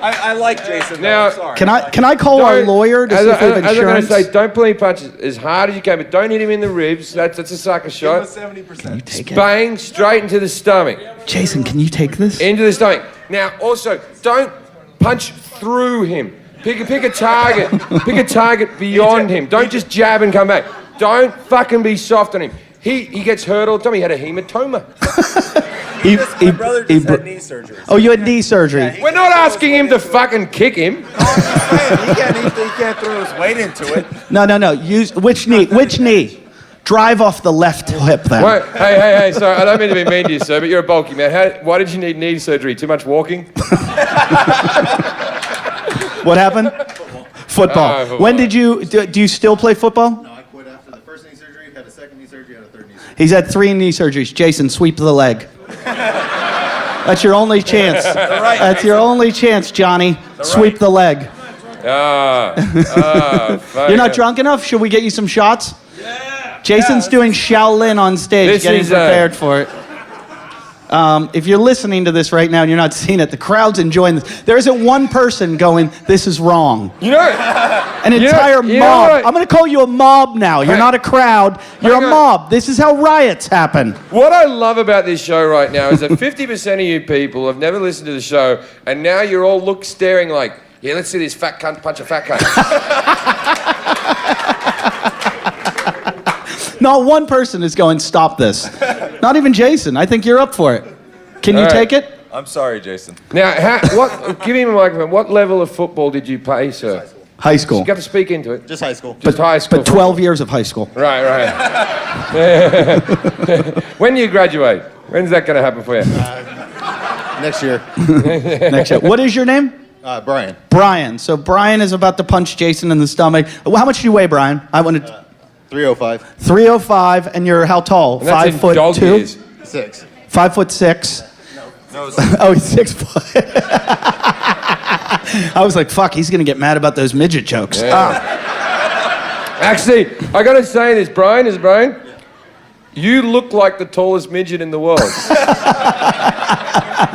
Speaker 7: I like Jason.
Speaker 2: Now-
Speaker 7: Sorry.
Speaker 4: Can I call our lawyer to see if we have
Speaker 2: As I'm going
Speaker 4: insurance?
Speaker 2: to say, don't pull any punches as hard as you can, but don't hit him in the ribs. That's a sucker
Speaker 7: Give him a
Speaker 2: shot.
Speaker 7: 70%.
Speaker 4: Take it.
Speaker 2: Bang, straight into the stomach.
Speaker 4: Jason, can you take this?
Speaker 2: Into the stomach. Now, also, don't punch through him. Pick a target. Pick a target beyond him. Don't just jab and come back. Don't fucking be soft on him. He gets hurt all the time. He had a hematoma.
Speaker 7: My brother just had knee surgery.
Speaker 4: Oh, you had knee surgery.
Speaker 2: We're not asking him to fucking kick him.
Speaker 7: He can't throw his weight into it.
Speaker 4: No. Use which knee? Which knee? Drive off the left hip then.
Speaker 2: Wait, hey, sorry, I don't mean to be mean to you, sir, but you're a bulky man. Why did you need knee surgery? Too much walking?
Speaker 4: What happened? Football.
Speaker 2: Football.
Speaker 4: When did you? Do you still play football?
Speaker 6: No, I quit after the first knee surgery, had a second knee surgery, had a third knee surgery.
Speaker 4: He's had 3 knee surgeries. Jason, sweep the leg. That's your only chance. That's your only chance, Johnny. Sweep the leg. You're not drunk enough? Should we get you some shots? Yeah. Jason's doing Shaolin on stage,
Speaker 2: This
Speaker 4: getting
Speaker 2: is,
Speaker 4: prepared for it. If you're listening to this right now and you're not seeing it, the crowd's enjoying this. There isn't one person going, this is wrong.
Speaker 2: You know,
Speaker 4: An entire
Speaker 2: you know
Speaker 4: mob.
Speaker 2: what?
Speaker 4: I'm going to call you a mob now. You're
Speaker 2: Hang-
Speaker 4: not a crowd. You're
Speaker 2: hang
Speaker 4: a
Speaker 2: on.
Speaker 4: mob. This is how riots happen.
Speaker 2: what I love about this show right now is that 50% of you people have never listened to the show, and now you're all staring like, yeah, let's see this fat cunt punch a fat cunt.
Speaker 4: Not one person is going, stop this. Not even Jason. I think you're up for it. Can you
Speaker 2: All right.
Speaker 4: take it?
Speaker 7: I'm sorry, Jason.
Speaker 2: Now, give him a microphone. What level of football did you play, sir?
Speaker 4: High school.
Speaker 2: You got to speak into it.
Speaker 6: Just high school.
Speaker 2: Just high school.
Speaker 4: But 12 years of high school.
Speaker 2: Right. When do you graduate? When's that going to happen for you?
Speaker 6: Next year.
Speaker 4: Next year. What is your name?
Speaker 6: Brian.
Speaker 4: Brian. So Brian is about to punch Jason in the stomach. Well, how much do you weigh, Brian? I want to.
Speaker 6: 305.
Speaker 4: 305, and you're how tall?
Speaker 2: And that's in dog
Speaker 4: 5'2"?
Speaker 2: years.
Speaker 6: 6.
Speaker 4: 5'6".
Speaker 7: No,
Speaker 4: Oh, he's 6 foot. I was like, fuck, he's gonna get mad about those midget jokes.
Speaker 2: Actually, I got to say this, Brian. You look like the tallest midget in the world.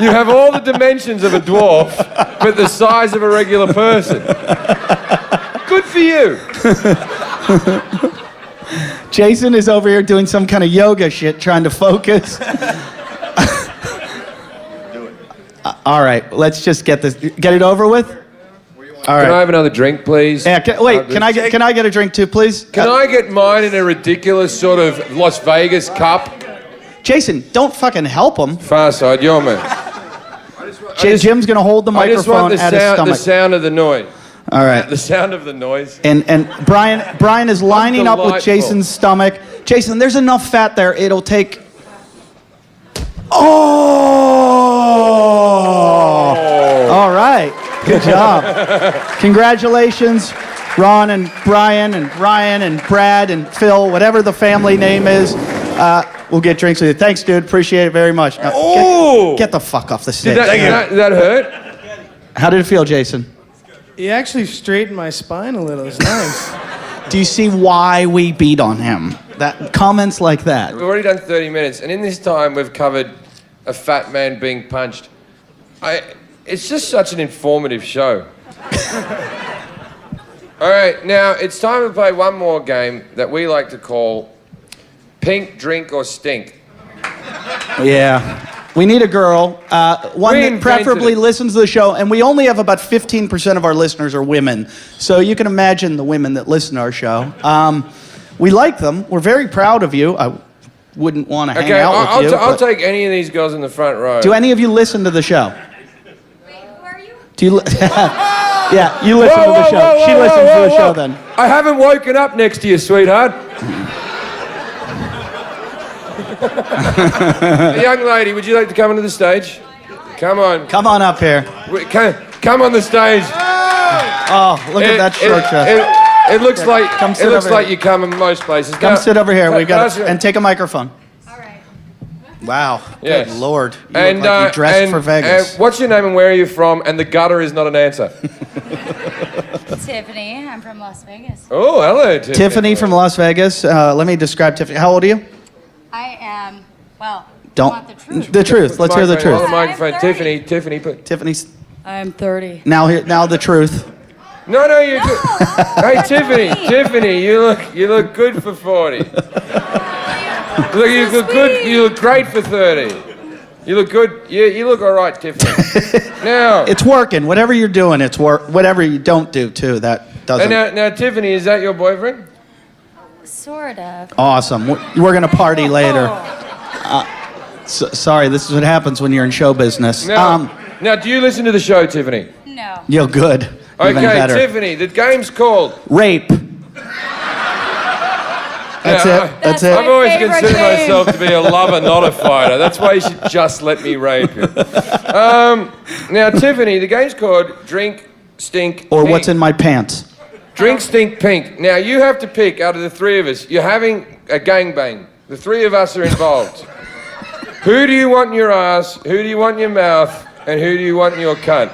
Speaker 2: You have all the dimensions of a dwarf, but the size of a regular person. Good for you.
Speaker 4: Jason is over here doing some kind of yoga shit, trying to focus. All right, let's just get it over with. All
Speaker 2: Can I
Speaker 4: right.
Speaker 2: have another drink, please?
Speaker 4: Yeah, can I get a drink too, please?
Speaker 2: Can I get mine in a ridiculous sort of Las Vegas cup?
Speaker 4: Jason, don't fucking help him.
Speaker 2: Far side, you're man.
Speaker 4: Jim's going to hold the
Speaker 2: I just
Speaker 4: microphone
Speaker 2: want
Speaker 4: at his
Speaker 2: the
Speaker 4: stomach.
Speaker 2: sound of the noise.
Speaker 4: All right.
Speaker 2: The sound of the noise.
Speaker 4: And Brian is lining up with
Speaker 2: delightful.
Speaker 4: Jason's stomach. Jason, there's enough fat there. It'll take. Oh! All right. Good job. Congratulations, Ron and Brian and Ryan and Brad and Phil, whatever the family name is. We'll get drinks with you. Thanks, dude. Appreciate it very much. Now, get the fuck off the stage.
Speaker 2: Did that hurt?
Speaker 4: How did it feel, Jason?
Speaker 5: He actually straightened my spine a little. It's nice.
Speaker 4: Do you see why we beat on him? That comments like that.
Speaker 2: We've already done 30 minutes, and in this time we've covered a fat man being punched. It's just such an informative show. All right, now it's time to play one more game that we like to call Pink, Drink, or Stink.
Speaker 4: Yeah. We need a girl, one that preferably listens to the show, and we only have about 15% of our listeners are women. So you can imagine the women that listen to our show. We like them. We're very proud of you. I wouldn't want to hang out with you.
Speaker 2: I'll take any of these girls in the front row.
Speaker 4: Do any of you listen to the show?
Speaker 8: Wait, who are you?
Speaker 4: Do you? Yeah, you listen to the show. She listens to the show then.
Speaker 2: I haven't woken up next to you, sweetheart. The young lady, would you like to come onto the stage? Come on.
Speaker 4: Come on up here.
Speaker 2: Come on the stage.
Speaker 4: Oh, look at that short dress.
Speaker 2: It looks like you come in most places.
Speaker 4: Come sit over here. We got and take a microphone.
Speaker 8: All right.
Speaker 4: Wow.
Speaker 2: Yes.
Speaker 4: Good Lord. You look like you dressed for Vegas.
Speaker 2: What's your name and where are you from? And the gutter is not an answer.
Speaker 8: Tiffany, I'm from Las Vegas.
Speaker 2: Oh, hello, Tiffany.
Speaker 4: Tiffany from Las Vegas. Let me describe Tiffany. How old are you?
Speaker 8: I am, well,
Speaker 4: Don't.
Speaker 8: want the truth.
Speaker 4: The truth. Let's hear the
Speaker 2: Microphone,
Speaker 4: truth.
Speaker 2: on the microphone.
Speaker 8: I'm 30.
Speaker 2: Tiffany, put.
Speaker 4: Tiffany's.
Speaker 8: I'm 30.
Speaker 4: Now the truth.
Speaker 2: No, you're good. Hey, Tiffany, you look good for 40. You look good. You look great for 30. You look good. You look all right, Tiffany. Now
Speaker 4: It's working. Whatever you're doing, it's work. Whatever you don't do too, that doesn't.
Speaker 2: and now, Tiffany, is that your boyfriend?
Speaker 8: Sort of.
Speaker 4: Awesome. We're gonna party later. Sorry, this is what happens when you're in show business.
Speaker 2: Now, do you listen to the show, Tiffany?
Speaker 8: No.
Speaker 4: You're good. Even
Speaker 2: Okay,
Speaker 4: better.
Speaker 2: Tiffany, the game's called.
Speaker 4: Rape. That's it. That's
Speaker 8: my
Speaker 2: I've
Speaker 4: it.
Speaker 2: always
Speaker 8: favorite
Speaker 2: considered
Speaker 8: game.
Speaker 2: myself to be a lover, not a fighter. That's why you should just let me rape you. Now, Tiffany, the game's called Drink, Stink,
Speaker 4: Or
Speaker 2: Pink.
Speaker 4: what's in my pants?
Speaker 2: Drink, Stink, Pink. Now, you have to pick out of the three of us. You're having a gangbang. The three of us are involved. Who do you want in your ass? Who do you want in your mouth? And who do you want in your cunt?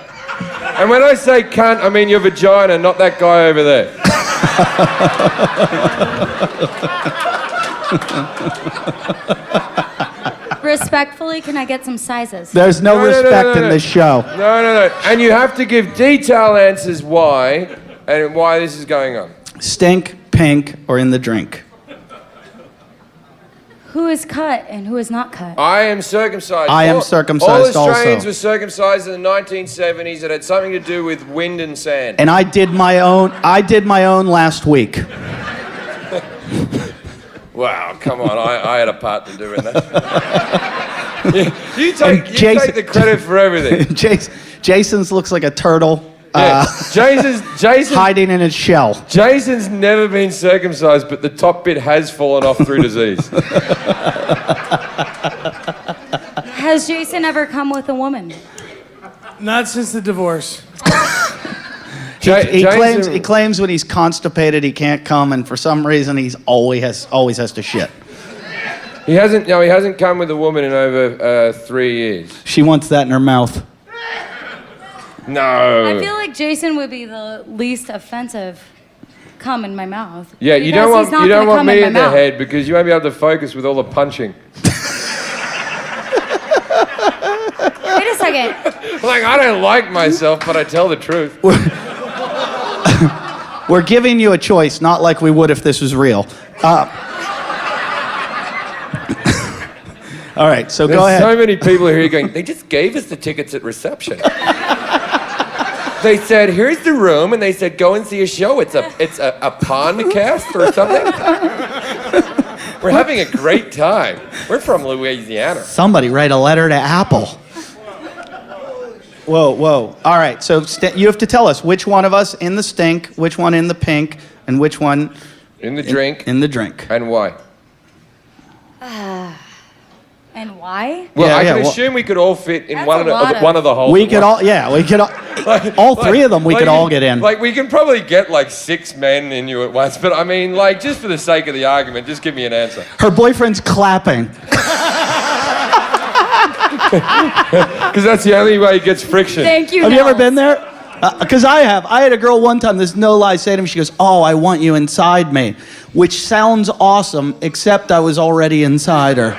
Speaker 2: And when I say cunt, I mean your vagina, not that guy over there.
Speaker 8: Respectfully, can I get some sizes?
Speaker 4: There's no
Speaker 2: No.
Speaker 4: respect in this show.
Speaker 2: No. And you have to give detailed answers why and why this is going on.
Speaker 4: Stink, pink, or in the drink.
Speaker 8: Who is cut and who is not cut?
Speaker 2: I am circumcised.
Speaker 4: I am
Speaker 2: All
Speaker 4: circumcised
Speaker 2: Australians
Speaker 4: also.
Speaker 2: were circumcised in the 1970s. It had something to do with wind and sand.
Speaker 4: And I did my own last week.
Speaker 2: Wow, come on. I had a part to do in that. you take the credit for everything.
Speaker 4: Jason's looks like a turtle
Speaker 2: Yeah. Jason's
Speaker 4: hiding in its shell.
Speaker 2: Jason's never been circumcised, but the top bit has fallen off through disease.
Speaker 8: Has Jason ever come with a woman?
Speaker 5: Not since the divorce.
Speaker 4: He claims when he's constipated he can't come, and for some reason he's always has to shit.
Speaker 2: He hasn't come with a woman in over 3 years.
Speaker 4: She wants that in her mouth.
Speaker 2: No.
Speaker 8: I feel like Jason would be the least offensive cum in my mouth.
Speaker 2: Yeah, you
Speaker 8: Because
Speaker 2: don't
Speaker 8: he's not
Speaker 2: want
Speaker 8: gonna come
Speaker 2: me
Speaker 8: my
Speaker 2: in the
Speaker 8: mouth.
Speaker 2: head because you won't be able to focus with all the punching.
Speaker 8: Wait a second.
Speaker 2: Like, I don't like myself, but I tell the truth.
Speaker 4: We're giving you a choice, not like we would if this was real. All right, so
Speaker 2: There's
Speaker 4: go ahead.
Speaker 2: so many people here going, they just gave us the tickets at reception. They said, here's the room, and they said, go and see a show. It's a podcast or something. We're having a great time. We're from Louisiana.
Speaker 4: Somebody write a letter to Apple. Whoa. All right, so you have to tell us which one of us in the stink, which one in the pink, and which one
Speaker 2: In the drink.
Speaker 4: in the drink.
Speaker 2: And why?
Speaker 8: And why?
Speaker 2: Well,
Speaker 4: Yeah,
Speaker 2: I
Speaker 4: yeah,
Speaker 2: can
Speaker 4: well-
Speaker 2: assume we could all fit in
Speaker 8: That's
Speaker 2: one
Speaker 8: a
Speaker 2: of the
Speaker 8: lot of-
Speaker 2: one of the holes.
Speaker 4: We
Speaker 2: at
Speaker 4: could
Speaker 2: once.
Speaker 4: all three of them we could all get in.
Speaker 2: Like, we can probably get like 6 men in you at once, but I mean, like, just for the sake of the argument, just give me an answer.
Speaker 4: Her boyfriend's clapping.
Speaker 2: Because that's the only way it gets friction.
Speaker 8: Thank you.
Speaker 4: Have you ever
Speaker 8: Nels.
Speaker 4: been there? Because I have. I had a girl one time, there's no lie, say to me, she goes, "Oh, I want you inside me," which sounds awesome, except I was already inside her.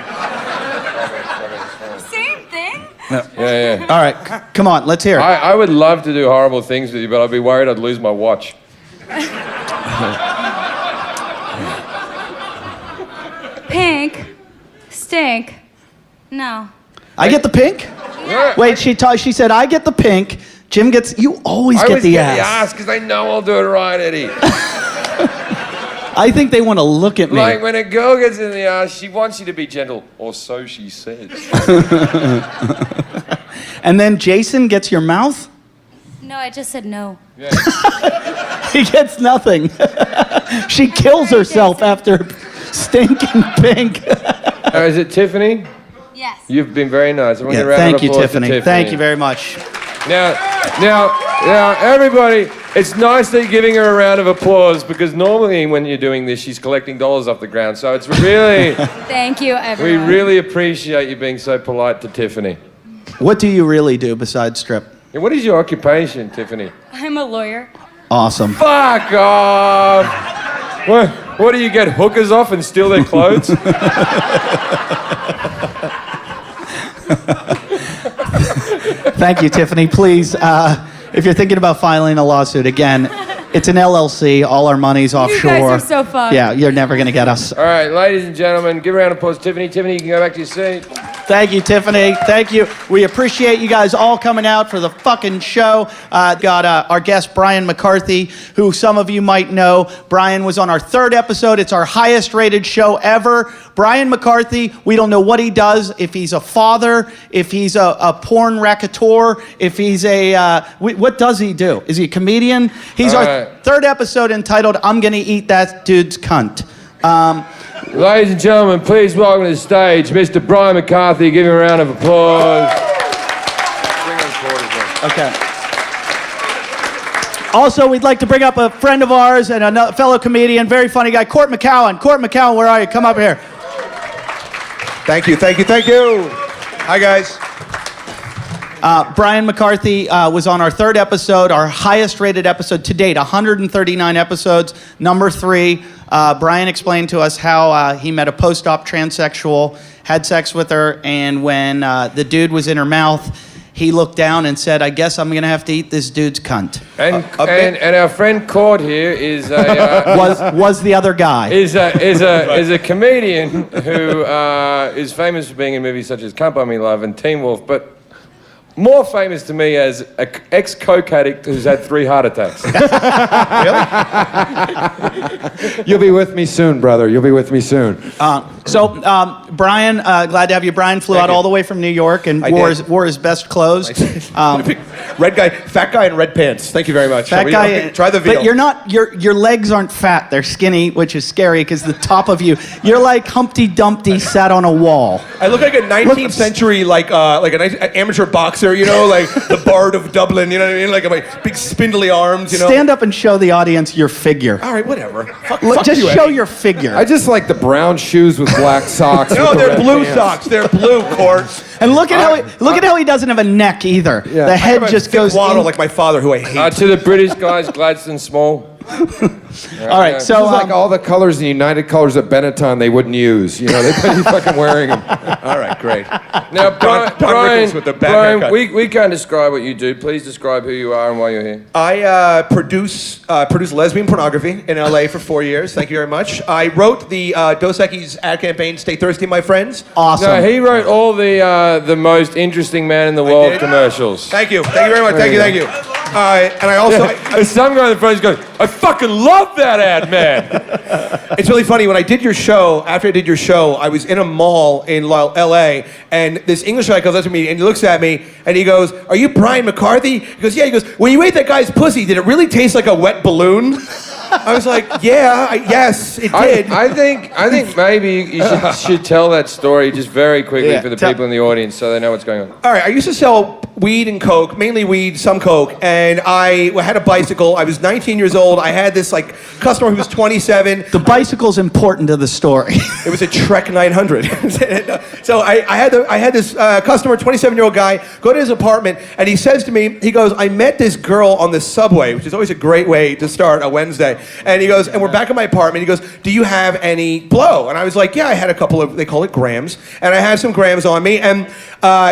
Speaker 8: Same thing.
Speaker 2: Yeah.
Speaker 4: All right, come on, let's hear it.
Speaker 2: I would love to do horrible things with you, but I'd be worried I'd lose my watch.
Speaker 8: Pink. Stink. No.
Speaker 4: I get the pink?
Speaker 2: Yeah.
Speaker 4: Wait, she said, I get the pink. Jim gets, you always
Speaker 2: I
Speaker 4: get
Speaker 2: always
Speaker 4: the
Speaker 2: get the
Speaker 4: ass.
Speaker 2: ass because they know I'll do it right, Eddie.
Speaker 4: I think they want to look at me.
Speaker 2: Like, when a girl gets in the ass, she wants you to be gentle, or so she says.
Speaker 4: And then Jason gets your mouth?
Speaker 8: No, I just said no.
Speaker 4: He gets nothing. She kills herself after stinking pink.
Speaker 2: Is it Tiffany?
Speaker 8: Yes.
Speaker 2: You've been very nice. I want
Speaker 4: Yeah,
Speaker 2: a round
Speaker 4: thank
Speaker 2: of
Speaker 4: you,
Speaker 2: applause to
Speaker 4: Tiffany. Thank you very much.
Speaker 2: Now, everybody, it's nice that you're giving her a round of applause because normally when you're doing this, she's collecting dollars off the ground. So it's really,
Speaker 8: Thank you,
Speaker 2: we
Speaker 8: everyone.
Speaker 2: really appreciate you being so polite to Tiffany.
Speaker 4: What do you really do besides strip?
Speaker 2: And what is your occupation, Tiffany?
Speaker 8: I'm a lawyer.
Speaker 4: Awesome.
Speaker 2: Fuck off! What do you get hookers off and steal their clothes?
Speaker 4: Thank you, Tiffany. Please, if you're thinking about filing a lawsuit, again, it's an LLC. All our money's offshore.
Speaker 8: You guys are so fun.
Speaker 4: Yeah, you're never going to get us.
Speaker 2: All right, ladies and gentlemen, give a round of applause to Tiffany. Tiffany, you can go back to your seat.
Speaker 4: Thank you, Tiffany. Thank you. We appreciate you guys all coming out for the fucking show. Got our guest, Brian McCarthy, who some of you might know. Brian was on our 3rd episode. It's our highest rated show ever. Brian McCarthy, we don't know what he does, if he's a father, if he's a porn racketeur, if he's what does he do? Is he a comedian? He's our 3rd episode entitled, I'm Gonna Eat That Dude's Cunt.
Speaker 2: Ladies and gentlemen, please welcome to the stage Mr. Brian McCarthy. Give him a round of applause.
Speaker 4: Okay. Also, we'd like to bring up a friend of ours and a fellow comedian, very funny guy, Cort McCown. Cort McCown, where are you? Come up here.
Speaker 6: Thank you. Hi, guys.
Speaker 4: Brian McCarthy was on our 3rd episode, our highest rated episode to date, 139 episodes, number 3. Brian explained to us how he met a post-op transsexual, had sex with her, and when the dude was in her mouth, he looked down and said, I guess I'm going to have to eat this dude's cunt.
Speaker 2: And our friend Cort here is a
Speaker 4: Was the other guy.
Speaker 2: is a comedian who is famous for being in movies such as Can't Buy Me Love and Teen Wolf, but more famous to me as an ex-coke addict who's had 3 heart attacks.
Speaker 9: You'll be with me soon, brother. You'll be with me soon.
Speaker 4: Brian, glad to have you. Brian flew out all the way from New York and wore his best clothes.
Speaker 6: Red guy, fat guy in red pants. Thank you very much.
Speaker 4: Fat guy.
Speaker 6: Okay, try the veal.
Speaker 4: But you're not. Your legs aren't fat. They're skinny, which is scary because the top of you're like Humpty Dumpty sat on a wall.
Speaker 6: I look like a 19th century, like an amateur boxer, you know, like the Bard of Dublin, you know what I mean? Like my big spindly arms, you know.
Speaker 4: Stand up and show the audience your figure.
Speaker 6: All right, whatever. Fuck
Speaker 4: Just
Speaker 6: you,
Speaker 4: show
Speaker 6: Eddie.
Speaker 4: your figure.
Speaker 9: I just like the brown shoes with black socks.
Speaker 6: No,
Speaker 9: with the
Speaker 6: they're
Speaker 9: red
Speaker 6: blue
Speaker 9: pants.
Speaker 6: socks. They're blue, Cort.
Speaker 4: And look at how he doesn't have a neck either.
Speaker 9: Yeah.
Speaker 4: The
Speaker 6: I
Speaker 4: head
Speaker 6: have a
Speaker 4: just
Speaker 6: thick
Speaker 4: goes
Speaker 6: waddle
Speaker 4: in.
Speaker 6: like my father, who I hate.
Speaker 2: To the British guys, Gladstone Small.
Speaker 4: All right,
Speaker 9: This
Speaker 4: so
Speaker 9: is like all the colors, the United colors of Benetton they wouldn't use. You know, they'd be fucking wearing them.
Speaker 6: All right, great.
Speaker 2: Now,
Speaker 6: Don Rickles with the bad
Speaker 2: Brian,
Speaker 6: haircut.
Speaker 2: we can't describe what you do. Please describe who you are and why you're here.
Speaker 6: I produce lesbian pornography in LA for 4 years. Thank you very much. I wrote the Dos Equis ad campaign, Stay Thirsty, My Friends.
Speaker 4: awesome.
Speaker 2: No, he wrote all the most interesting man in the world
Speaker 6: did.
Speaker 2: commercials.
Speaker 6: Thank you. Thank you very much. Thank you. And I also...
Speaker 2: There's some guy in the front who's going, I fucking love that ad, man.
Speaker 6: It's really funny. When I did your show, after I did your show, I was in a mall in L.A., and this English guy comes up to me, and he looks at me, and he goes, are you Brian McCarthy? He goes, yeah. He goes, when you ate that guy's pussy, did it really taste like a wet balloon? I was like, yeah, yes, it did.
Speaker 2: I think maybe you should tell that story just very quickly for the people in the audience so they know what's going on.
Speaker 6: All right, I used to sell weed and coke, mainly weed, some coke, and I had a bicycle. I was 19 years old. I had this like customer who was 27.
Speaker 4: The bicycle's important to the story.
Speaker 6: It was a Trek 900. So I had this customer, 27-year-old guy, go to his apartment, and he says to me, he goes, I met this girl on the subway, which is always a great way to start a Wednesday. And he goes, and we're back at my apartment. He goes, do you have any blow? And I was like, yeah, I had a couple of, they call it grams, and I had some grams on me. And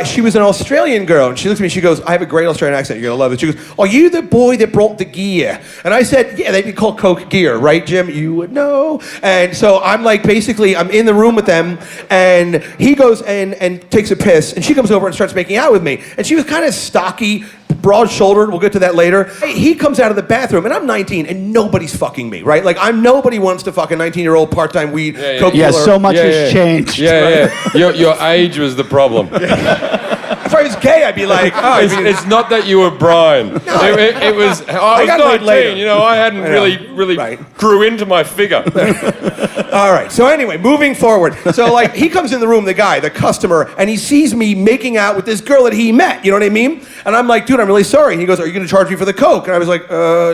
Speaker 6: she was an Australian girl, and she looks at me, she goes, I have a great Australian accent, you're gonna love it. She goes, are you the boy that brought the gear? And I said, yeah, they'd be called Coke gear, right, Jim? You would know. And so I'm like, basically, I'm in the room with them, and he goes and takes a piss, and she comes over and starts making out with me. And she was kind of stocky, broad-shouldered, we'll get to that later. He comes out of the bathroom, and I'm 19, and nobody's fucking me, right? Like, nobody wants to fuck a 19-year-old part-time weed coke dealer.
Speaker 4: So much has changed.
Speaker 2: Your age was the problem.
Speaker 6: If I was gay, I'd be like,
Speaker 2: it's not that you were Brian. No, it was, I was
Speaker 6: got laid
Speaker 2: 19,
Speaker 6: later.
Speaker 2: you know, I hadn't really grew into my figure.
Speaker 6: All right, so anyway, moving forward. So, like, he comes in the room, the guy, the customer, and he sees me making out with this girl that he met, you know what I mean? And I'm like, dude, I'm really sorry. And he goes, are you going to charge me for the coke? And I was like,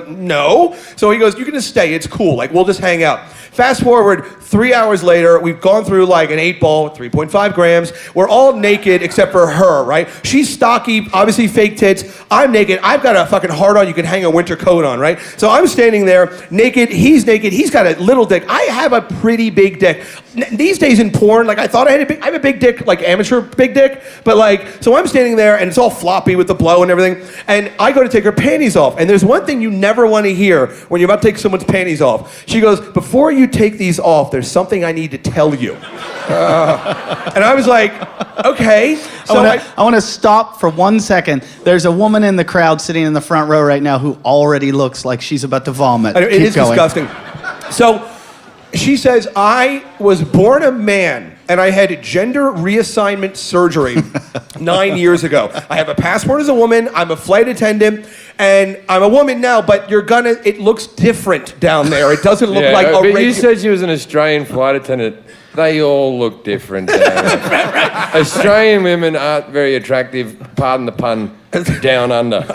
Speaker 6: no. So he goes, you can just stay, it's cool, like, we'll just hang out. Fast forward, 3 hours later, we've gone through like an 8-ball, 3.5 grams. We're all naked except for her, right? She's stocky, obviously fake tits. I'm naked. I've got a fucking hard on you can hang a winter coat on, right? So I'm standing there naked. He's got a little dick. I have a pretty big dick. These days in porn, like I thought I have a big dick, like amateur big dick. But like, so I'm standing there and it's all floppy with the blow and everything. And I go to take her panties off. And there's one thing you never want to hear when you're about to take someone's panties off. She goes, before you take these off, there's something I need to tell you. And I was like, okay. So
Speaker 4: I want to stop for 1 second. There's a woman in the crowd sitting in the front row right now who already looks like she's about to vomit.
Speaker 6: It is disgusting. So she says, I was born a man and I had gender reassignment surgery 9 years ago. I have a passport as a woman, I'm a flight attendant, and I'm a woman now, but it looks different down there. It doesn't look like a
Speaker 2: but
Speaker 6: regular...
Speaker 2: you said she was an Australian flight attendant. They all look different. Australian women aren't very attractive, pardon the pun, down under.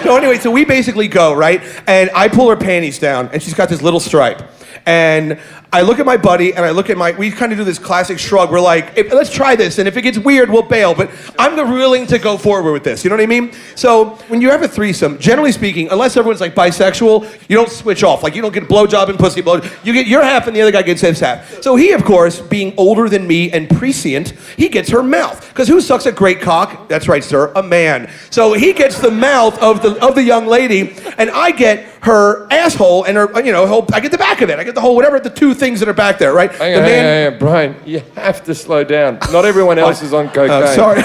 Speaker 6: So anyway, so we basically go, right? And I pull her panties down, and she's got this little stripe. And I look at my buddy, and I look at we kind of do this classic shrug. We're like, let's try this, and if it gets weird, we'll bail. But I'm willing to go forward with this, you know what I mean? So when you have a threesome, generally speaking, unless everyone's like bisexual, you don't switch off. Like you don't get blowjob and pussy blow. You get your half, and the other guy gets his half. So he, of course, being older than me and prescient, he gets her mouth. Because who sucks a great cock? That's right, sir, a man. So he gets the mouth of the young lady, and I get her asshole and her, I get the back of it. I get the whole, whatever, the two things that are back there, right?
Speaker 2: Hang on, Brian, you have to slow down. Not everyone else is on cocaine.
Speaker 6: Sorry.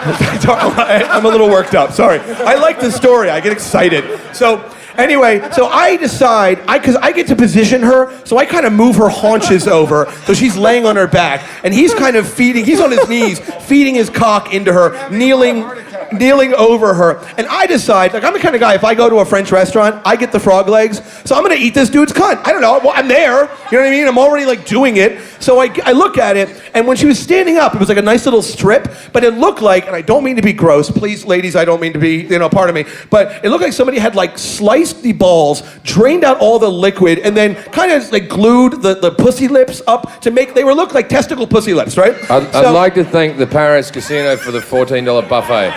Speaker 6: I'm a little worked up, sorry. I like the story, I get excited. So anyway, so I decide, because I get to position her, so I kind of move her haunches over, so she's laying on her back, and he's kind of he's on his knees, feeding his cock into her, kneeling over her, and I decide, like I'm the kind of guy, if I go to a French restaurant, I get the frog legs, so I'm gonna eat this dude's cunt. I don't know, I'm there, you know what I mean? I'm already like doing it, so I look at it, and when she was standing up, it was like a nice little strip, but it looked like, and I don't mean to be gross, please ladies, I don't mean to be, part of me, but it looked like somebody had like sliced the balls, drained out all the liquid, and then kind of like glued the pussy lips up to they look like testicle pussy lips, right?
Speaker 2: I'd like to thank the Paris Casino for the $14 buffet.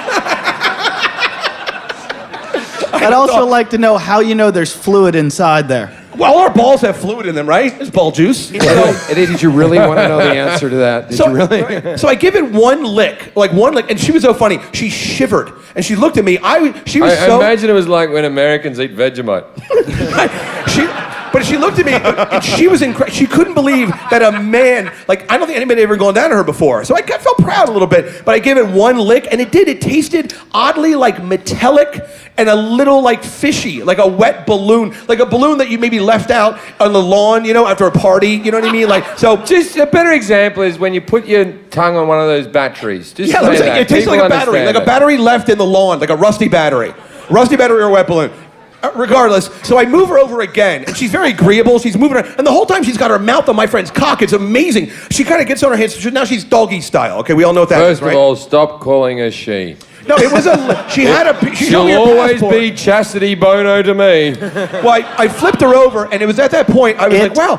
Speaker 4: I'd also like to know how you know there's fluid inside there.
Speaker 6: Well, all our balls have fluid in them, right? There's ball juice.
Speaker 9: Did you really want to know the answer to that? Did you really?
Speaker 6: So I give it one lick, and she was so funny. She shivered, and she looked at me. I
Speaker 2: imagine it was like when Americans eat Vegemite.
Speaker 6: But she looked at me, and she was she couldn't believe that a man, like, I don't think anybody had ever gone down to her before. So I felt proud a little bit, but I gave it one lick, and it tasted oddly like metallic and a little like fishy, like a wet balloon, like a balloon that you maybe left out on the lawn, after a party, you know what I mean? Like, so.
Speaker 2: Just a better example is when you put your tongue on one of those batteries. Just
Speaker 6: Yeah,
Speaker 2: say that.
Speaker 6: it tastes like a battery, like a battery left in the lawn, like a rusty battery. Rusty battery or a wet balloon. Regardless, so I move her over again, and she's very agreeable. She's moving her, and the whole time she's got her mouth on my friend's cock. It's amazing. She kind of gets on her hands. Now she's doggy style. Okay, we all know what that is, right?
Speaker 2: First of all, stop calling her she.
Speaker 6: No, it was she had a. She'll
Speaker 2: always be Chastity Bono to me.
Speaker 6: Well, I flipped her over, and it was at that point I was like, wow,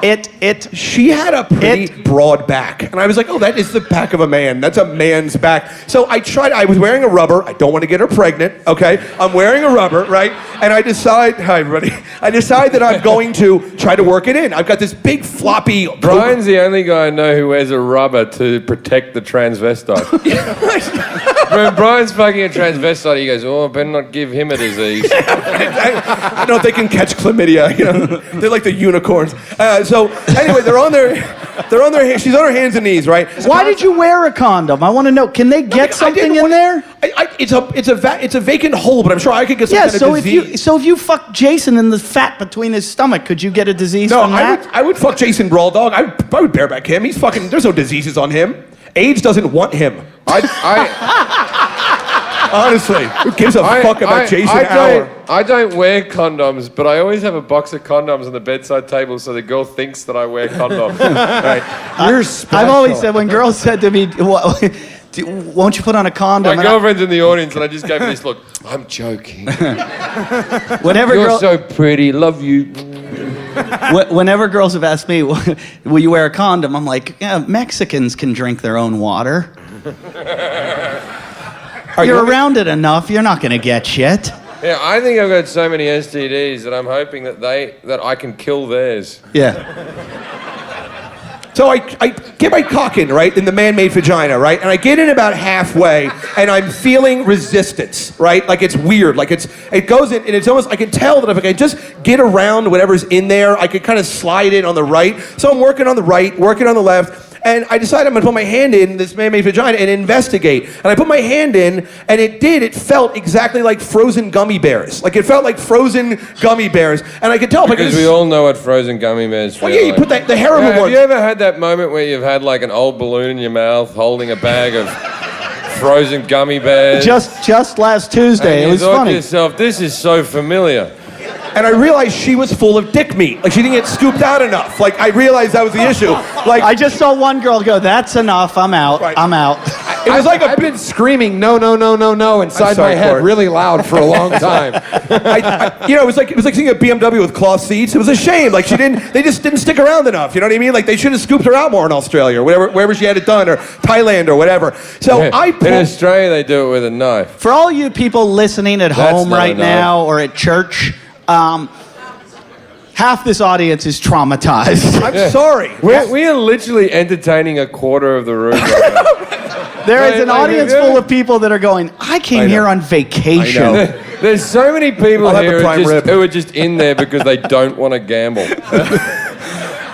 Speaker 6: she had a pretty broad back, and I was like, oh, that is the back of a man. That's a man's back. So I tried. I was wearing a rubber. I don't want to get her pregnant. Okay, I'm wearing a rubber, right? And I decide, hi everybody. I decide that I'm going to try to work it in. I've got this big floppy.
Speaker 2: Brian's the only guy I know who wears a rubber to protect the transvestite. When Brian's fucking a transvestite, he goes, oh, I better not give him a disease.
Speaker 6: I don't know if they can catch chlamydia. They're like the unicorns. So anyway, they're on their. She's on her hands and knees, right?
Speaker 4: Why did you wear a condom? I want to know. Can they get something in there?
Speaker 6: It's a vacant hole, but I'm sure I could get some kind of disease.
Speaker 4: If you fuck Jason in the fat between his stomach, could you get a disease from that?
Speaker 6: I would fuck Jason Brawl Dog. I would bareback him. He's fucking. There's no diseases on him. AIDS doesn't want him. Honestly, who gives a fuck about Jason Hour?
Speaker 2: I don't wear condoms, but I always have a box of condoms on the bedside table so the girl thinks that I wear condoms. Right?
Speaker 3: You're special.
Speaker 4: I've always said, when girls said to me, won't you put on a condom?
Speaker 2: My girlfriend's in the audience, and I just gave her this look. I'm joking. You're so pretty. Love you.
Speaker 4: Whenever girls have asked me, will you wear a condom? I'm like, yeah, Mexicans can drink their own water. You're around it enough, you're not going to get shit.
Speaker 2: Yeah, I think I've got so many STDs that I'm hoping that I can kill theirs.
Speaker 4: Yeah.
Speaker 6: So I get my cock in, right, in the man-made vagina, right? And I get in about halfway, and I'm feeling resistance, right? Like, it's weird. Like, it goes in, and it's almost, I can tell that if I can just get around whatever's in there, I could kind of slide it on the right. So I'm working on the right, working on the left, and I decided I'm going to put my hand in this man-made vagina and investigate. And I put my hand in, and it felt exactly like frozen gummy bears. Like, it felt like frozen gummy bears. And I could tell.
Speaker 2: Because we all know what frozen gummy bears feel
Speaker 6: you put the hair ones.
Speaker 2: Have you ever had that moment where you've had like an old balloon in your mouth holding a bag of frozen gummy bears?
Speaker 4: Just last Tuesday.
Speaker 2: And
Speaker 4: it was funny.
Speaker 2: You thought to yourself, this is so familiar.
Speaker 6: And I realized she was full of dick meat. Like, she didn't get scooped out enough. Like, I realized that was the issue. Like,
Speaker 4: I just saw one girl go, that's enough, I'm out,
Speaker 6: Right.
Speaker 4: I'm out.
Speaker 9: It was like I've been screaming no inside my head
Speaker 6: Cort.
Speaker 9: really loud for a long time.
Speaker 6: it was like seeing a BMW with cloth seats. It was a shame. Like, they just didn't stick around enough. You know what I mean? Like, they should have scooped her out more in Australia or wherever she had it done, or Thailand or whatever. So
Speaker 2: in Australia, they do it with a knife.
Speaker 4: For all you people listening at home right now or at church, half this audience is traumatized.
Speaker 6: I'm sorry.
Speaker 2: We are literally entertaining a quarter of the room right now.
Speaker 4: There is an audience full of people that are going, I came here on vacation.
Speaker 2: There's so many people here who are just in there because they don't want to gamble.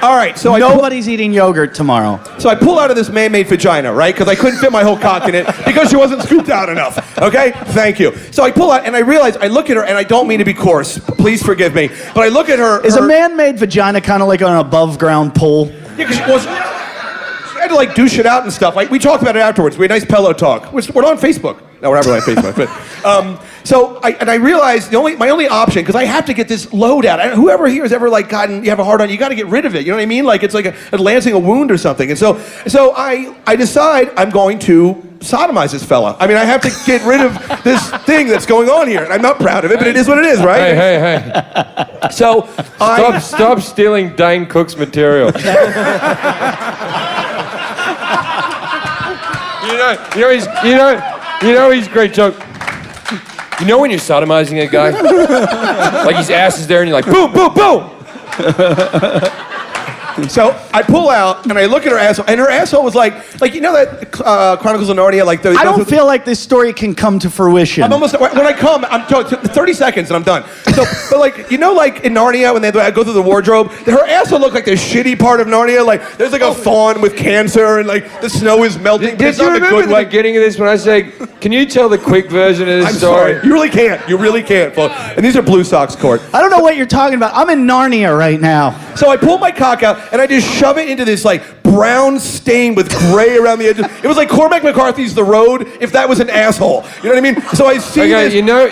Speaker 6: All right, so
Speaker 4: nobody's eating yogurt tomorrow.
Speaker 6: So I pull out of this man-made vagina, right? Because I couldn't fit my whole cock in it because she wasn't scooped out enough. Okay? Thank you. So I pull out, and I realize, I look at her, and I don't mean to be coarse. Please forgive me. But I look at her.
Speaker 4: Is a man-made vagina kind of like an above-ground pool?
Speaker 6: Yeah, because she had to, like, douche it out and stuff. Like, we talked about it afterwards. We had a nice pillow talk. We're on Facebook. No, we're not really on Facebook. But, so I realized my only option, because I have to get this load out. Whoever here has ever you have a hard on, you got to get rid of it. You know what I mean? Like, it's like lancing a wound or something. And so I decide I'm going to sodomize this fella. I mean, I have to get rid of this thing that's going on here. And I'm not proud of it, but it is what it is, right?
Speaker 2: Hey.
Speaker 6: So
Speaker 2: Stop stealing Dane Cook's material. You know he's a great joke. You know when you're sodomizing a guy? Like his ass is there and you're like, boom, boom, boom!
Speaker 6: So I pull out and I look at her asshole, and her asshole was like you know that Chronicles of Narnia, like
Speaker 4: I don't feel like this story can come to fruition.
Speaker 6: I'm almost when I come. I'm 30 seconds and I'm done. So, but like you know, like in Narnia when they go through the wardrobe, her asshole looked like the shitty part of Narnia. Like there's like a fawn with cancer and like the snow is melting.
Speaker 2: Did you remember the beginning of this when I say, "Can you tell the quick version of this
Speaker 6: I'm
Speaker 2: story?"
Speaker 6: sorry. You really can't. You really can't. Folks. And these are blue socks, Cort.
Speaker 4: I don't know what you're talking about. I'm in Narnia right now.
Speaker 6: So I pull my cock out and I just shove it into this like brown stain with gray around the edges. It was like Cormac McCarthy's The Road if that was an asshole. You know what I mean? So I see this.
Speaker 2: You know.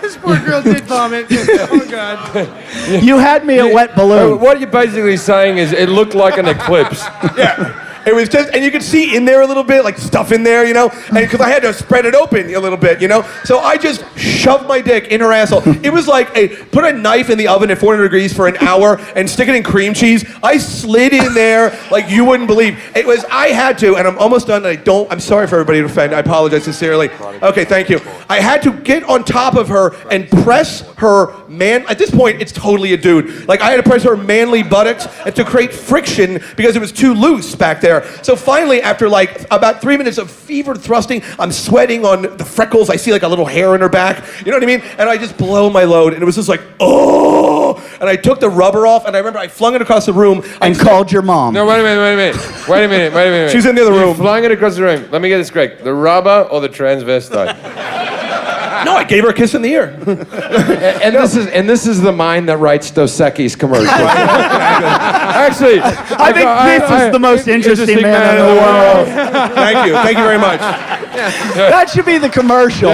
Speaker 5: This poor girl did vomit. Oh, God.
Speaker 4: You had me a wet balloon.
Speaker 2: What you're basically saying is it looked like an eclipse.
Speaker 6: Yeah. It was just, and you could see in there a little bit, like stuff in there, you know, and because I had to spread it open a little bit, you know, so I just shoved my dick in her asshole. It was like put a knife in the oven at 400 degrees for an hour and stick it in cream cheese. I slid in there like you wouldn't believe. It was, I had to, and I'm almost done. I'm sorry for everybody to offend. I apologize sincerely. Okay, thank you. I had to get on top of her and press her at this point, it's totally a dude. Like I had to press her manly buttocks and to create friction because it was too loose back there. So finally, after like about 3 minutes of fevered thrusting, I'm sweating on the freckles. I see like a little hair in her back. You know what I mean? And I just blow my load. And it was just like, oh! And I took the rubber off, and I remember I flung it across the room.
Speaker 4: And called your mom.
Speaker 2: No, wait a minute.
Speaker 6: She's in the other room.
Speaker 2: You flung it across the room. Let me get this correct. The rubber or the transvestite?
Speaker 6: No, I gave her a kiss in the ear.
Speaker 9: and this is the mind that writes Dos Equis commercials.
Speaker 2: Actually,
Speaker 4: I think this is the most interesting man in the world.
Speaker 6: Thank you very much.
Speaker 4: That should be the commercial.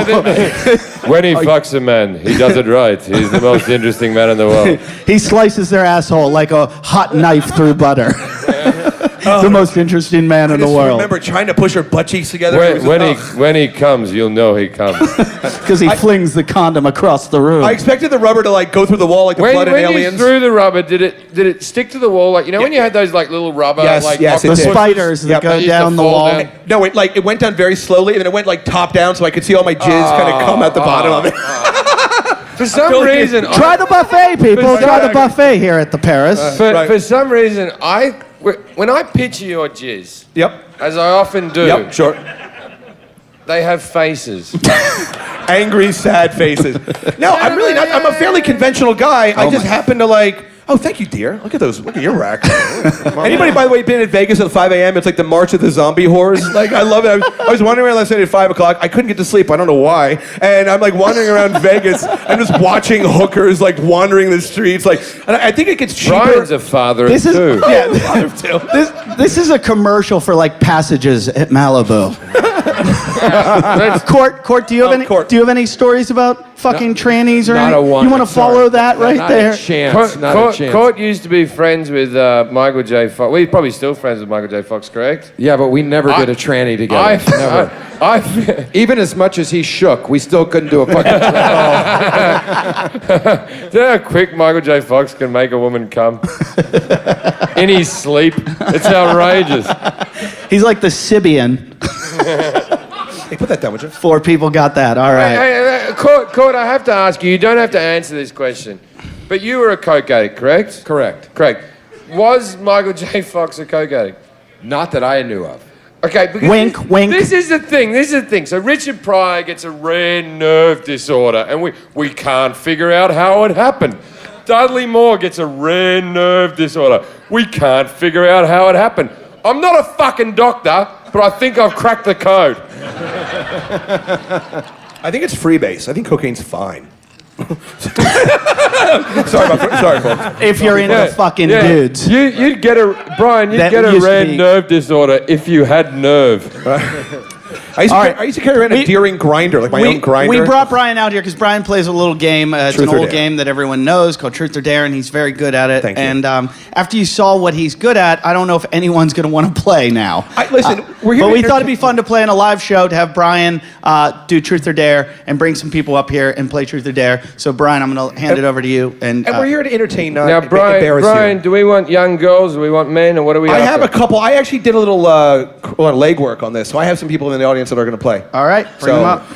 Speaker 2: When he fucks a man, he does it right. He's the most interesting man in the world.
Speaker 4: He slices their asshole like a hot knife through butter. The most interesting man in the world.
Speaker 6: I remember trying to push her butt cheeks together.
Speaker 2: When he comes, you'll know he comes.
Speaker 4: Because he flings the condom across the room.
Speaker 6: I expected the rubber to like go through the wall like the blood in Aliens.
Speaker 2: When you threw the rubber, did it stick to the wall? Like, you know when you had those like little rubber
Speaker 4: the spiders that go down the wall.
Speaker 6: No, it went down very slowly, and then it went like top down, so I could see all my jizz kind of come out the bottom of it.
Speaker 2: For some reason,
Speaker 4: try the buffet, people. Try the buffet here at the Paris.
Speaker 2: For some reason, when I picture your jizz, as I often do,
Speaker 6: sure.
Speaker 2: They have faces.
Speaker 6: Angry, sad faces. No, I'm really not. I'm a fairly conventional guy. I just happen to like. Oh, thank you, dear. Look at those. Look at your rack. Anybody, by the way, been in Vegas at 5 a.m.? It's like the March of the Zombie Whores. Like, I love it. I was wandering around last night at 5 o'clock. I couldn't get to sleep. I don't know why. And I'm like wandering around Vegas. I'm just watching hookers like wandering the streets. Like, and I think it gets cheaper.
Speaker 2: Brian's a father of two.
Speaker 4: This is a commercial for like passages at Malibu. Cort, do you have any stories about fucking trannies or anything? You want to follow that right there?
Speaker 9: Not a chance.
Speaker 2: Cort used to be friends with Michael J. Fox. Well, he's probably still friends with Michael J. Fox, correct?
Speaker 9: Yeah, but we never did a tranny together. Never. Even as much as he shook, we still couldn't do a fucking tranny.
Speaker 2: Do you know how quick Michael J. Fox can make a woman come? In his sleep. It's outrageous.
Speaker 4: He's like the Sibian.
Speaker 6: Hey, put that down, would you? 4
Speaker 4: people got that. All right.
Speaker 2: Hey, Cort, I have to ask you. You don't have to answer this question. But you were a coke addict, correct?
Speaker 9: Correct.
Speaker 2: Was Michael J. Fox a coke addict?
Speaker 9: Not that I knew of.
Speaker 2: Okay, because
Speaker 4: wink.
Speaker 2: This is the thing. So Richard Pryor gets a rare nerve disorder, and we can't figure out how it happened. Dudley Moore gets a rare nerve disorder. We can't figure out how it happened. I'm not a fucking doctor, but I think I've cracked the code.
Speaker 6: I think it's freebase. I think cocaine's fine. sorry, folks.
Speaker 4: If you're into fucking dudes.
Speaker 2: You'd get a rare nerve disorder if you had nerve.
Speaker 6: I used to carry around a Deering grinder, like my own grinder.
Speaker 4: We brought Brian out here because Brian plays a little game. It's an old game that everyone knows called Truth or Dare, and he's very good at it.
Speaker 6: Thank you.
Speaker 4: And after you saw what he's good at, I don't know if anyone's going to want to play now.
Speaker 6: Listen, we're here.
Speaker 4: But we thought it'd be fun to play in a live show to have Brian do Truth or Dare and bring some people up here and play Truth or Dare. So Brian, I'm going to hand it over to you. And
Speaker 6: we're here to entertain, not
Speaker 2: now,
Speaker 6: embarrass
Speaker 2: Brian,
Speaker 6: you.
Speaker 2: do we want young girls? Do we want men? Or what do we?
Speaker 6: I have a couple. I actually did a little legwork on this, so I have some people in the audience that are going to play.
Speaker 4: All right, bring them up.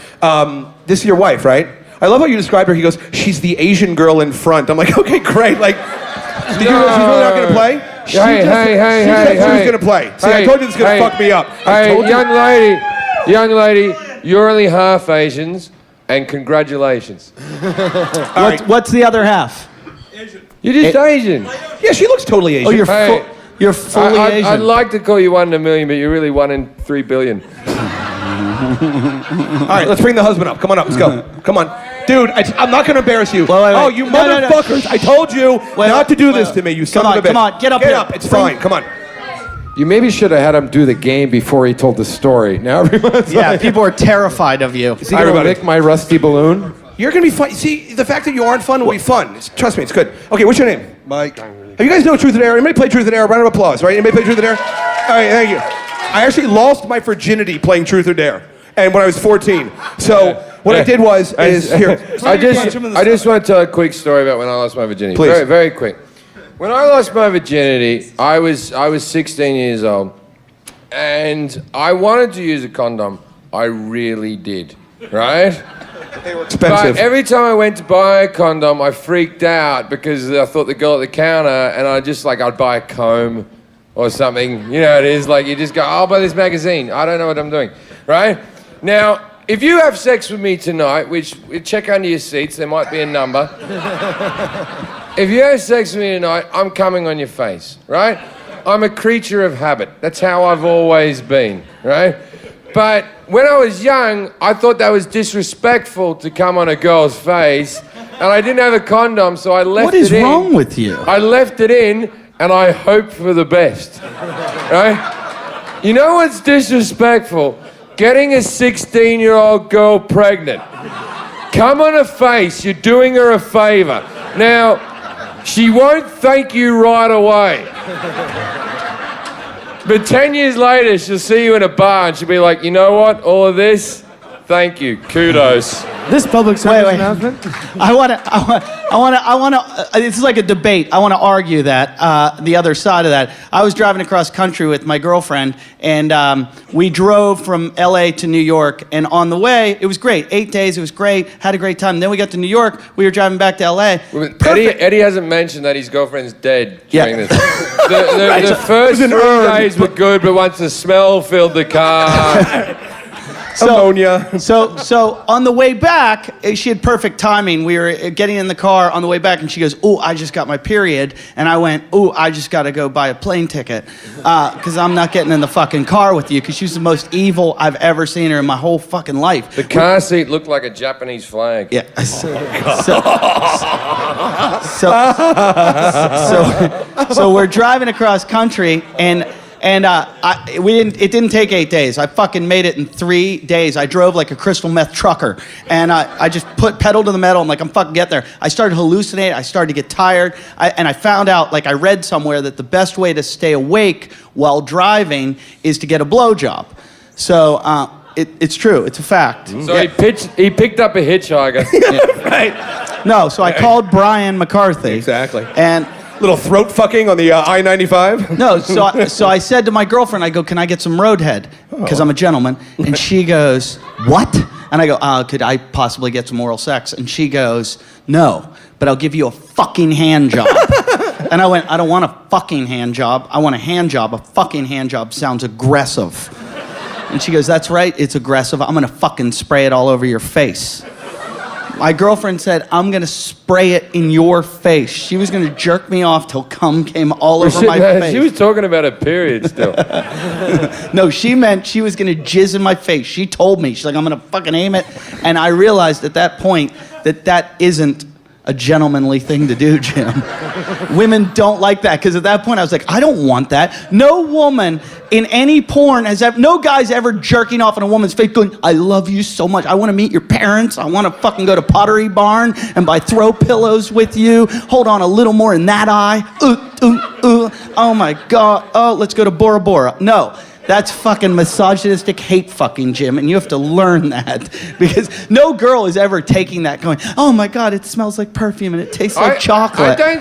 Speaker 6: This is your wife, right? I love how you described her. He goes, she's the Asian girl in front. I'm like, okay, great. Like, did you realize she's really not going to play? She was gonna play. See, I told you this is gonna fuck me up.
Speaker 2: Hey, young lady, you're only half Asians, and congratulations.
Speaker 4: What's the other half?
Speaker 2: You're just Asian.
Speaker 6: Yeah, she looks totally Asian.
Speaker 4: Oh, you're fully Asian.
Speaker 2: I'd like to call you 1 in a million, but you're really 1 in 3 billion.
Speaker 6: All right, let's bring the husband up. Come on up. Let's go. Come on. Dude, I'm not going to embarrass you.
Speaker 4: Wait.
Speaker 6: Oh, you motherfuckers. I told you not to do this to me, you son of a bitch.
Speaker 4: Come on, get up
Speaker 6: here.
Speaker 4: here.
Speaker 6: Get up. It's fine. Come on.
Speaker 9: You maybe should have had him do the game before he told the story. Now everyone's like,
Speaker 4: people are terrified of you.
Speaker 9: I will lick my rusty balloon.
Speaker 6: You're going to be fun. See, the fact that you aren't fun will be fun. Trust me, it's good. Okay, what's your name?
Speaker 7: Mike.
Speaker 6: Have you guys know Truth or Dare? Anybody play Truth or Dare? Round of applause, right? Anybody play Truth or Dare? All right, thank you. I actually lost my virginity playing Truth or Dare, and when I was 14. So what I did was here.
Speaker 2: I just want to tell a quick story about when I lost my virginity.
Speaker 6: Please.
Speaker 2: Very, very quick. When I lost my virginity, I was 16 years old, and I wanted to use a condom. I really did, right?
Speaker 6: They were expensive.
Speaker 2: But every time I went to buy a condom, I freaked out because I thought the girl at the counter, and I'd buy a comb or something. You know, it is like you just go, I'll buy this magazine. I don't know what I'm doing, right? Now, if you have sex with me tonight, which check under your seats, there might be a number. If you have sex with me tonight, I'm coming on your face, right? I'm a creature of habit. That's how I've always been, right? But when I was young, I thought that was disrespectful to come on a girl's face, and I didn't have a condom, so I left it in.
Speaker 4: What is wrong with you?
Speaker 2: I left it in, and I hoped for the best, right? You know what's disrespectful? Getting a 16-year-old girl pregnant. Come on her face, you're doing her a favor. Now, she won't thank you right away. But 10 years later, she'll see you in a bar and she'll be like, you know what? All of this, thank you. Kudos.
Speaker 5: This public service announcement.
Speaker 4: I want to. This is like a debate. I want to argue that the other side of that. I was driving across country with my girlfriend, and we drove from L.A. to New York. And on the way, it was great. 8 days, it was great. Had a great time. Then we got to New York. We were driving back to L.A.
Speaker 2: Eddie hasn't mentioned that his girlfriend's dead during this.
Speaker 4: Right,
Speaker 2: The first 3 days were good, but once the smell filled the car.
Speaker 6: Ammonia.
Speaker 4: So on the way back, she had perfect timing. We were getting in the car on the way back, and she goes, "Oh, I just got my period," and I went, "Oh, I just got to go buy a plane ticket because I'm not getting in the fucking car with you." Because she was the most evil I've ever seen her in my whole fucking life.
Speaker 2: The car seat looked like a Japanese flag.
Speaker 4: Yeah. So we're driving across country, and it didn't take 8 days. I fucking made it in 3 days. I drove like a crystal meth trucker, and I just put pedal to the metal. I'm like, I'm fucking get there. I started hallucinating. I started to get tired, and I found out, like I read somewhere, that the best way to stay awake while driving is to get a blowjob. So it's true. It's a fact.
Speaker 2: So he picked up a hitchhiker.
Speaker 6: Right.
Speaker 4: No, so I called Brian McCarthy.
Speaker 6: Exactly.
Speaker 4: And
Speaker 6: little throat fucking on the I-95.
Speaker 4: No, so I said to my girlfriend, I go, "Can I get some Roadhead?" Because I'm a gentleman. And she goes, "What?" And I go, "Could I possibly get some oral sex?" And she goes, "No, but I'll give you a fucking hand job." And I went, "I don't want a fucking hand job. I want a hand job. A fucking hand job sounds aggressive." And she goes, "That's right, it's aggressive. I'm gonna fucking spray it all over your face." My girlfriend said, "I'm going to spray it in your face." She was going to jerk me off till cum came all over my face.
Speaker 2: She was talking about a period still.
Speaker 4: No, she meant she was going to jizz in my face. She told me. She's like, "I'm going to fucking aim it." And I realized at that point that isn't a gentlemanly thing to do, Jim. Women don't like that, because at that point I was like, I don't want that. No woman in any porn no guy's ever jerking off in a woman's face going, "I love you so much. I want to meet your parents. I want to fucking go to Pottery Barn and buy throw pillows with you. Hold on a little more in that eye. Oh my God. Oh, let's go to Bora Bora." No. That's fucking misogynistic hate fucking, Jim, and you have to learn that, because no girl is ever taking that going, "Oh my God, it smells like perfume and it tastes like chocolate."
Speaker 2: I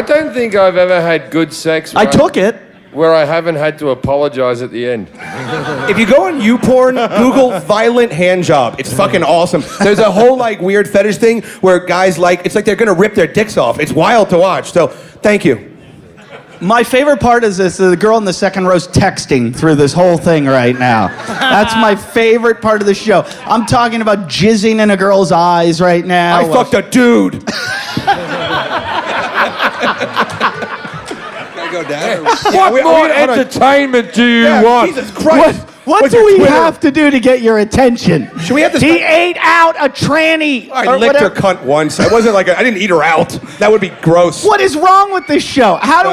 Speaker 2: don't think I've ever had good sex.
Speaker 4: I took it.
Speaker 2: Where I haven't had to apologize at the end.
Speaker 6: If you go on YouPorn, Google violent hand job. It's fucking awesome. There's a whole like weird fetish thing where guys it's like they're gonna rip their dicks off. It's wild to watch. So thank you.
Speaker 4: My favorite part is this: the girl in the second row's texting through this whole thing right now. That's my favorite part of the show. I'm talking about jizzing in a girl's eyes right now.
Speaker 6: I fucked a dude.
Speaker 7: Go down.
Speaker 9: What more entertainment do you want?
Speaker 6: Jesus Christ.
Speaker 4: What do we have to do to get your attention?
Speaker 6: Should we have this?
Speaker 4: He ate out a tranny.
Speaker 6: I licked her cunt once. I wasn't like I didn't eat her out. That would be gross.
Speaker 4: What is wrong with this show? How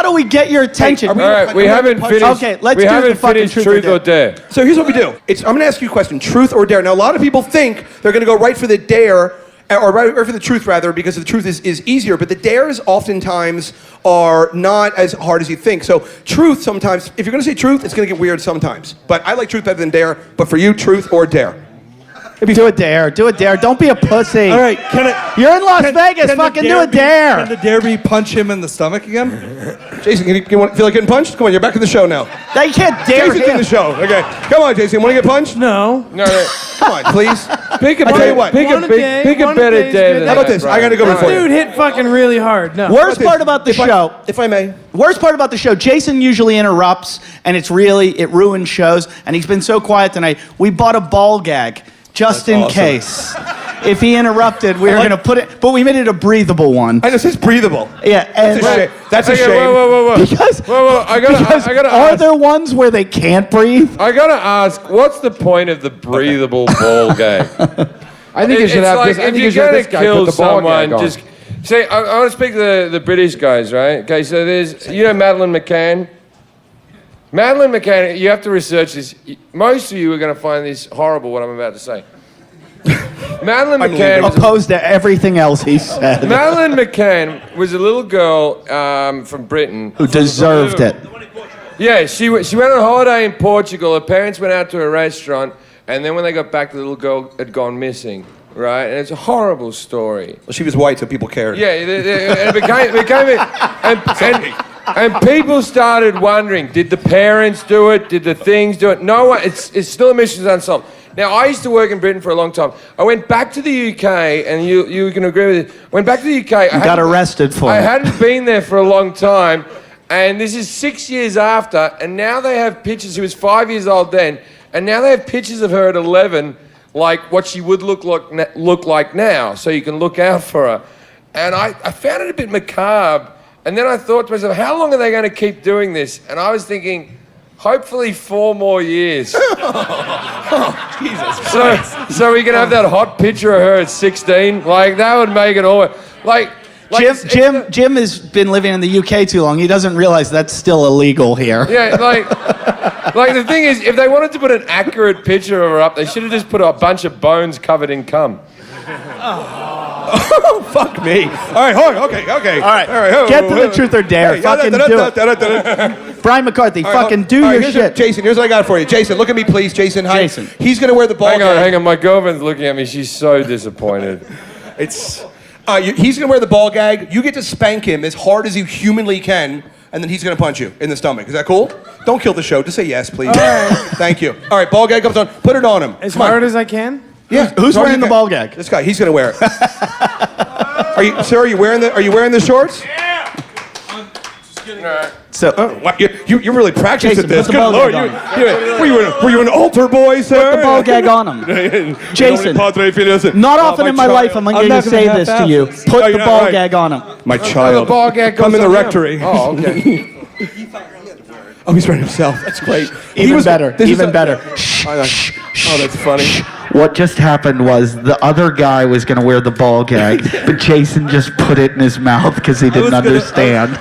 Speaker 4: do we get your attention?
Speaker 6: Hey,
Speaker 2: All right, we haven't finished.
Speaker 4: Okay, let's
Speaker 2: we
Speaker 4: do
Speaker 2: haven't
Speaker 4: the fucking
Speaker 2: finished truth or dare.
Speaker 6: So here's what we do. I'm going to ask you a question: truth or dare? Now, a lot of people think they're going to go right for the dare, or right for the truth rather, because the truth is easier. But the dares oftentimes are not as hard as you think. So truth sometimes, if you're going to say truth, it's going to get weird sometimes. But I like truth better than dare. But for you, truth or dare?
Speaker 4: Do a dare. Do a dare. Don't be a pussy.
Speaker 7: All right, can it?
Speaker 4: You're in Las Vegas. Fucking do a dare.
Speaker 7: Can the dare be punch him in the stomach again?
Speaker 6: Jason, feel like getting punched? Come on, you're back in the show now.
Speaker 4: Now you can't dare
Speaker 6: Jason's in
Speaker 4: him.
Speaker 6: the show. Okay, come on, Jason. Want to get punched?
Speaker 5: No.
Speaker 2: No.
Speaker 6: Come on, please.
Speaker 2: Pick a
Speaker 6: I'll tell you what.
Speaker 2: Pick
Speaker 5: One
Speaker 2: a
Speaker 5: a day,
Speaker 2: pick a
Speaker 5: one a
Speaker 2: better
Speaker 5: day's
Speaker 2: day
Speaker 5: good.
Speaker 2: than
Speaker 6: How about
Speaker 2: that,
Speaker 6: this?
Speaker 2: Brian.
Speaker 6: I gotta go
Speaker 2: Brian.
Speaker 6: before you.
Speaker 5: Dude hit fucking really hard. No.
Speaker 4: Worst part about the show.
Speaker 6: If I may.
Speaker 4: Worst part about the show, Jason usually interrupts, and it ruins shows, and he's been so quiet tonight. We bought a ball gag, just in case. If he interrupted, we were going to put it, but we made it a breathable one.
Speaker 6: I know, it's breathable.
Speaker 4: Yeah, and
Speaker 6: That's a shame.
Speaker 2: Whoa.
Speaker 4: because,
Speaker 2: I gotta
Speaker 4: are
Speaker 2: ask.
Speaker 4: there ones where they can't breathe?
Speaker 2: I gotta ask, what's the point of the breathable ball game?
Speaker 9: I think you should have this. I
Speaker 2: If
Speaker 9: think you
Speaker 2: you're
Speaker 9: should have
Speaker 2: gonna
Speaker 9: this guy
Speaker 2: kill
Speaker 9: put the ball
Speaker 2: someone,
Speaker 9: gag on.
Speaker 2: just say. I want to speak to the British guys, right? Okay, so there's Madeleine McCann. Madeleine McCann, you have to research this. Most of you are going to find this horrible. What I'm about to say. Madeleine McCann.
Speaker 4: Opposed to everything else he said.
Speaker 2: Madeleine McCann was a little girl from Britain
Speaker 4: Who deserved it.
Speaker 2: Yeah, she went on holiday in Portugal. Her parents went out to a restaurant, and then when they got back, the little girl had gone missing. Right, and it's a horrible story.
Speaker 6: Well, she was white, so people cared.
Speaker 2: Yeah, and and people started wondering: did the parents do it? Did the things do it? No one. It's still a mystery unsolved. Now, I used to work in Britain for a long time. I went back to the UK, and you can agree with it. Went back to the UK. I
Speaker 4: got arrested for
Speaker 2: I
Speaker 4: it.
Speaker 2: hadn't been there for a long time, and this is 6 years after, and now they have pictures. She was 5 years old then, and now they have pictures of her at 11, like what she would look like now, so you can look out for her. And I found it a bit macabre. And then I thought to myself, how long are they going to keep doing this? And I was thinking, hopefully 4 more years.
Speaker 6: Jesus
Speaker 2: So we can have that hot picture of her at 16. Like, that would make it all... Like
Speaker 4: Jim has been living in the UK too long. He doesn't realize that's still illegal here.
Speaker 2: Yeah, like the thing is, if they wanted to put an accurate picture of her up, they should have just put a bunch of bones covered in cum.
Speaker 6: Oh, fuck me. All right, hold on. Okay.
Speaker 4: All right. Get to the truth or dare. Fucking do it. Brian McCarthy, fucking do your shit.
Speaker 6: Jason, here's what I got for you. Jason, look at me, please. Jason, hi.
Speaker 4: Jason.
Speaker 6: He's going to wear the ball gag.
Speaker 2: Hang on. My girlfriend's looking at me. She's so disappointed.
Speaker 6: He's going to wear the ball gag. You get to spank him as hard as you humanly can, and then he's going to punch you in the stomach. Is that cool? Don't kill the show. Just say yes, please.
Speaker 5: All right.
Speaker 6: Thank you. All right, ball gag comes on. Put it on him.
Speaker 5: As hard as I can?
Speaker 6: Yeah.
Speaker 4: Who's wearing the ball gag?
Speaker 6: This guy. He's going to wear it. Are you wearing the shorts?
Speaker 4: So,
Speaker 6: Wow, you're really practicing
Speaker 4: Jason,
Speaker 6: this.
Speaker 4: put the
Speaker 6: Good
Speaker 4: ball
Speaker 6: Lord.
Speaker 4: gag
Speaker 6: Were you an altar boy, sir?
Speaker 4: put the ball gag on him. Jason, not often in my life am I going to say this to you. Put the ball gag on him.
Speaker 6: My child.
Speaker 2: The ball gag
Speaker 6: Come
Speaker 2: goes
Speaker 6: in the
Speaker 2: on him.
Speaker 6: rectory.
Speaker 2: Oh, okay.
Speaker 6: Oh, he's wearing himself. That's great.
Speaker 4: Even better.
Speaker 6: Oh, that's funny.
Speaker 4: What just happened was the other guy was going to wear the ball gag, but Jason just put it in his mouth because he didn't understand.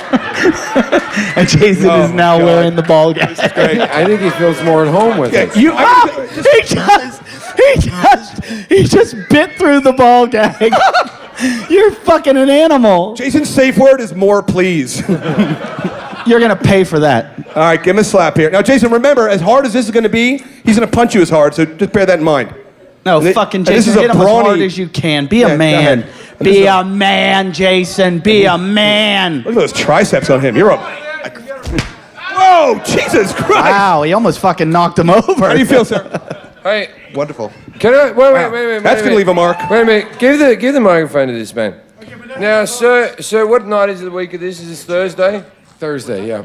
Speaker 4: And Jason is now wearing the ball gag.
Speaker 9: I think he feels more at home with it.
Speaker 4: He just bit through the ball gag. You're fucking an animal.
Speaker 6: Jason's safe word is more please.
Speaker 4: You're going to pay for that.
Speaker 6: All right, give him a slap here. Now, Jason, remember, as hard as this is going to be, he's going to punch you as hard, so just bear that in mind.
Speaker 4: No,
Speaker 6: And
Speaker 4: fucking
Speaker 6: this
Speaker 4: Jason,
Speaker 6: is a
Speaker 4: hit him as
Speaker 6: brawny-
Speaker 4: hard as you can. Be a
Speaker 6: go
Speaker 4: man.
Speaker 6: ahead.
Speaker 4: Be a man, Jason. Be a man.
Speaker 6: Look at those triceps on him. You're a... Whoa, Jesus Christ.
Speaker 4: Wow, he almost fucking knocked him over.
Speaker 6: How do you feel, sir?
Speaker 2: Hey,
Speaker 6: Wonderful.
Speaker 2: can I... Wait.
Speaker 6: That's going to leave a mark.
Speaker 2: Wait a minute. Give the microphone to this man. Now, sir, what night is the week of this? Is this Thursday?
Speaker 9: Thursday, yeah.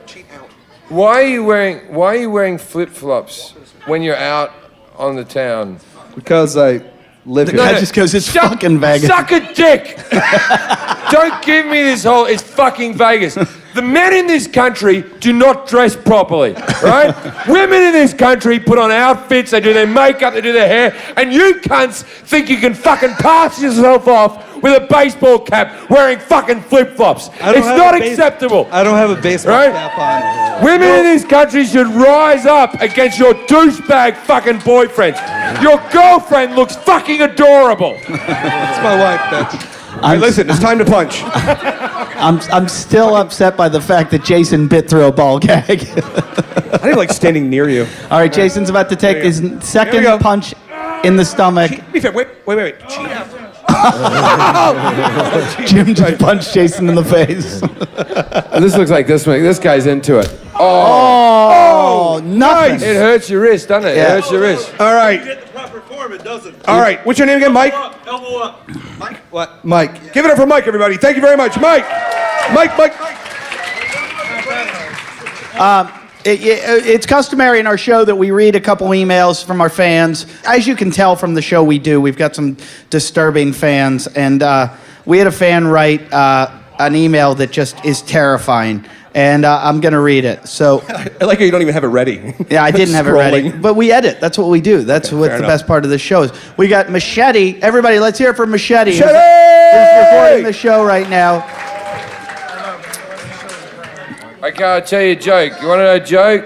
Speaker 2: Why are you wearing flip-flops when you're out on the town?
Speaker 3: Because I live here.
Speaker 1: That just goes, it's fucking Vegas.
Speaker 2: Suck a dick! Don't give me this whole, it's fucking Vegas. The men in this country do not dress properly, right? Women in this country put on outfits, they do their makeup, they do their hair, and you cunts think you can fucking pass yourself off with a baseball cap wearing fucking flip-flops. It's not acceptable.
Speaker 7: I don't have a baseball
Speaker 2: Right?
Speaker 7: cap on.
Speaker 2: Women in this country should rise up against your douchebag fucking boyfriends. Your girlfriend looks fucking adorable.
Speaker 7: It's my wife, bitch.
Speaker 6: Hey, listen, it's time to punch.
Speaker 4: I'm still upset by the fact that Jason bit through a ball gag.
Speaker 6: I didn't like standing near you.
Speaker 4: All right, Jason's about to take his second
Speaker 6: go.
Speaker 4: punch in the stomach.
Speaker 6: Be fair. Wait. Cheat out.
Speaker 4: Jim just punched Jason in the face.
Speaker 9: This looks like this guy's into it.
Speaker 4: Oh, nothing.
Speaker 2: It hurts your wrist, doesn't it?
Speaker 4: Yeah.
Speaker 2: It hurts your wrist.
Speaker 6: All right.
Speaker 10: Get the proper form, it doesn't.
Speaker 6: All right. What's your name again, Mike?
Speaker 10: Elbow up.
Speaker 6: Mike. What? Mike. Give it up for Mike, everybody. Thank you very much, Mike. Mike.
Speaker 4: It's customary in our show that we read a couple emails from our fans. As you can tell from the show we do, we've got some disturbing fans. And we had a fan write an email that just is terrifying. And I'm going to read it. So
Speaker 6: I like how you don't even have it ready.
Speaker 4: yeah, I didn't have it ready.
Speaker 6: Scrolling.
Speaker 4: But we edit. That's what we do. That's what the
Speaker 6: enough.
Speaker 4: best part of the show is. We got Machete. Everybody, let's hear it for Machete.
Speaker 6: Machete!
Speaker 4: Who's recording the show right now.
Speaker 2: Okay, I'll tell you a joke. You want to know a joke?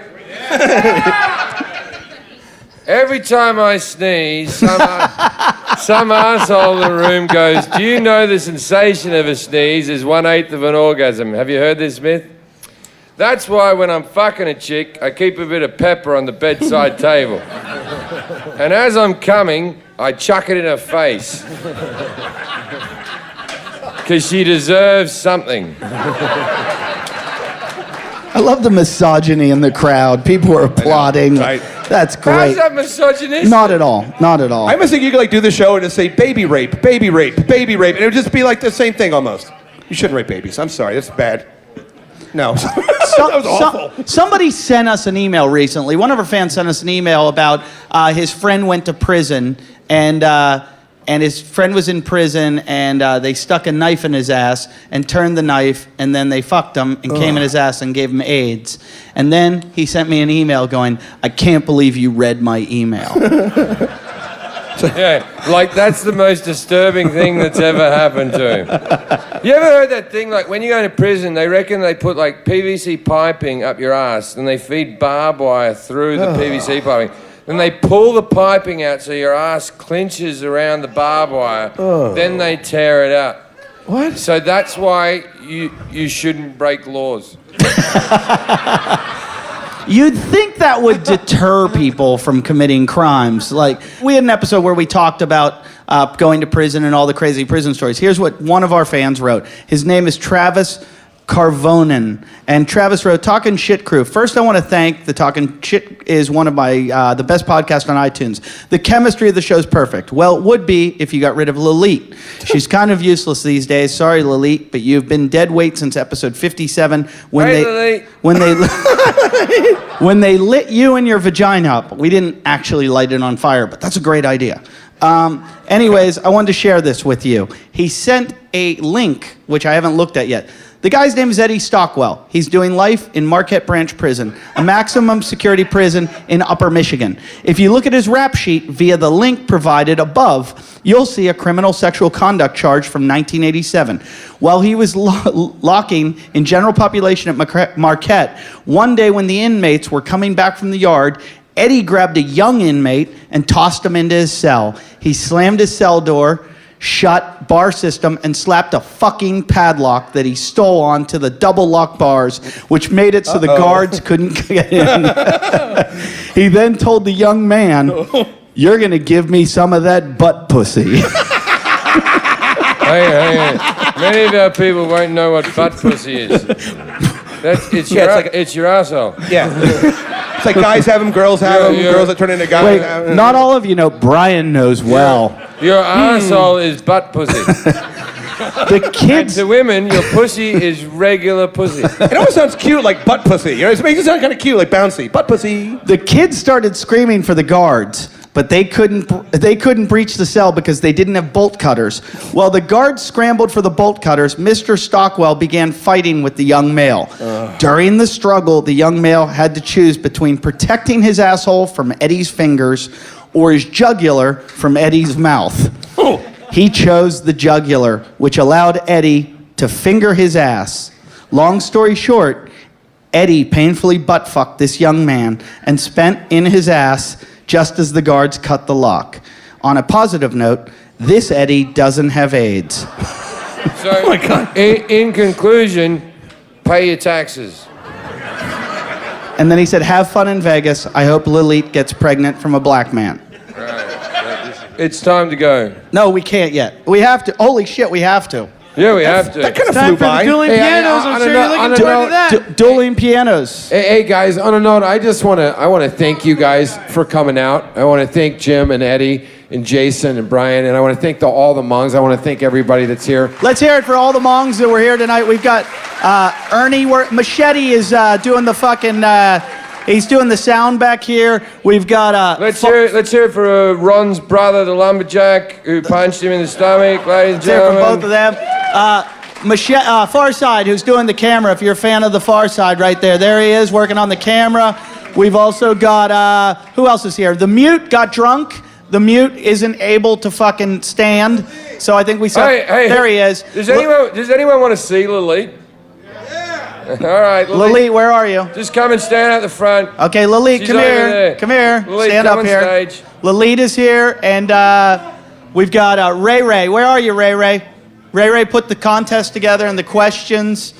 Speaker 2: Every time I sneeze, some asshole in the room goes, "Do you know the sensation of a sneeze is 1/8 of an orgasm?" Have you heard this myth? That's why when I'm fucking a chick, I keep a bit of pepper on the bedside table. And as I'm coming, I chuck it in her face. Because she deserves something.
Speaker 4: I love the misogyny in the crowd. People are applauding.
Speaker 6: right.
Speaker 4: That's
Speaker 2: How's
Speaker 4: great.
Speaker 2: that misogynist?
Speaker 4: Not at all. Not at all.
Speaker 6: I must think you could like do the show and just say baby rape, baby rape, baby rape, and it would just be like the same thing almost. You shouldn't rape babies. I'm sorry, that's bad. No, that was awful.
Speaker 4: Somebody sent us an email recently. One of our fans sent us an email about his friend went to prison and his friend was in prison and they stuck a knife in his ass and turned the knife and then they fucked him and came in his ass and gave him AIDS. And then he sent me an email going, "I can't believe you read my email."
Speaker 2: Yeah, like that's the most disturbing thing that's ever happened to him. You ever heard that thing, like when you go to prison, they reckon they put like PVC piping up your ass and they feed barbed wire through the PVC piping. Then they pull the piping out so your ass clinches around the barbed wire. Then they tear it up.
Speaker 3: What?
Speaker 2: So that's why you shouldn't break laws.
Speaker 4: You'd think that would deter people from committing crimes. Like, we had an episode where we talked about going to prison and all the crazy prison stories. Here's what one of our fans wrote. His name is Travis Carvonen. And Travis wrote, "Talkin' Shit Crew. First, I want to thank the Talkin' Shit is one of my the best podcasts on iTunes. The chemistry of the show is perfect. Well, it would be if you got rid of Lalit. She's kind of useless these days. Sorry, Lalit, but you've been dead weight since episode 57 when
Speaker 2: Lalit.
Speaker 4: when they lit you and your vagina up. We didn't actually light it on fire, but that's a great idea. Anyways, I wanted to share this with you. He sent a link, which I haven't looked at yet. The guy's name is Eddie Stockwell. He's doing life in Marquette Branch Prison, a maximum security prison in Upper Michigan. If you look at his rap sheet via the link provided above, you'll see a criminal sexual conduct charge from 1987. While he was locking in general population at Marquette, one day when the inmates were coming back from the yard, Eddie grabbed a young inmate and tossed him into his cell. He slammed his cell door shut, bar system, and slapped a fucking padlock that he stole onto the double lock bars, which made it so the guards couldn't get in. He then told the young man, "You're going to give me some of that butt pussy."
Speaker 2: Hang on. Many of our people won't know what butt pussy is. It's your asshole.
Speaker 6: Yeah. It's like guys have them, girls have them, girls that turn into guys.
Speaker 4: Wait, not all of you know. Brian knows well.
Speaker 2: Your asshole is butt pussy.
Speaker 4: The
Speaker 2: And
Speaker 4: kids.
Speaker 2: to women, your pussy is regular pussy.
Speaker 6: It almost sounds cute, like butt pussy. You know, it makes it sound kind of cute, like bouncy. Butt pussy.
Speaker 4: The kids started screaming for the guards, but they couldn't breach the cell because they didn't have bolt cutters. While the guards scrambled for the bolt cutters, Mr. Stockwell began fighting with the young male. During the struggle, the young male had to choose between protecting his asshole from Eddie's fingers or his jugular from Eddie's mouth. He chose the jugular, which allowed Eddie to finger his ass. Long story short, Eddie painfully butt-fucked this young man and spent in his ass just as the guards cut the lock. On a positive note, this Eddie doesn't have AIDS.
Speaker 2: So, oh my God. In conclusion, pay your taxes.
Speaker 4: And then he said, have fun in Vegas. I hope Lilith gets pregnant from a black man.
Speaker 2: It's time to go.
Speaker 4: No, we can't yet. We have to. Holy shit, we have to.
Speaker 2: Yeah, we have to.
Speaker 6: That kind of
Speaker 5: Time
Speaker 6: flew
Speaker 5: for the
Speaker 6: by.
Speaker 5: dueling pianos. I'm sure you're looking forward to that.
Speaker 4: Dueling pianos.
Speaker 9: Hey guys, on a note, I want to thank you guys for coming out. I want to thank Jim and Eddie and Jason and Brian, and I want to thank all the monks. I want to thank everybody that's here.
Speaker 4: Let's hear it for all the monks that were here tonight. We've got Ernie. Machete is doing the fucking... he's doing the sound back here. We've got...
Speaker 2: Let's hear it for Ron's brother, the lumberjack, who punched him in the stomach, ladies and
Speaker 4: let's hear it
Speaker 2: gentlemen.
Speaker 4: for both of them. Far Side, who's doing the camera, if you're a fan of the Far Side right there. There he is, working on the camera. We've also got... who else is here? The Mute got drunk. The Mute isn't able to fucking stand. So I think we saw...
Speaker 2: Hey,
Speaker 4: there he is.
Speaker 2: Does anyone want to see Lilith? Yeah. All right,
Speaker 4: Lilith, where are you?
Speaker 2: Just come and stand at the front.
Speaker 4: Okay, Lilith,
Speaker 2: She's
Speaker 4: come
Speaker 2: over
Speaker 4: here.
Speaker 2: there.
Speaker 4: Come here.
Speaker 2: Lilith,
Speaker 4: Stand
Speaker 2: come
Speaker 4: up
Speaker 2: on
Speaker 4: here.
Speaker 2: stage.
Speaker 4: Lilith is here, and we've got Ray Ray. Where are you, Ray Ray? Ray Ray put the contest together and the questions.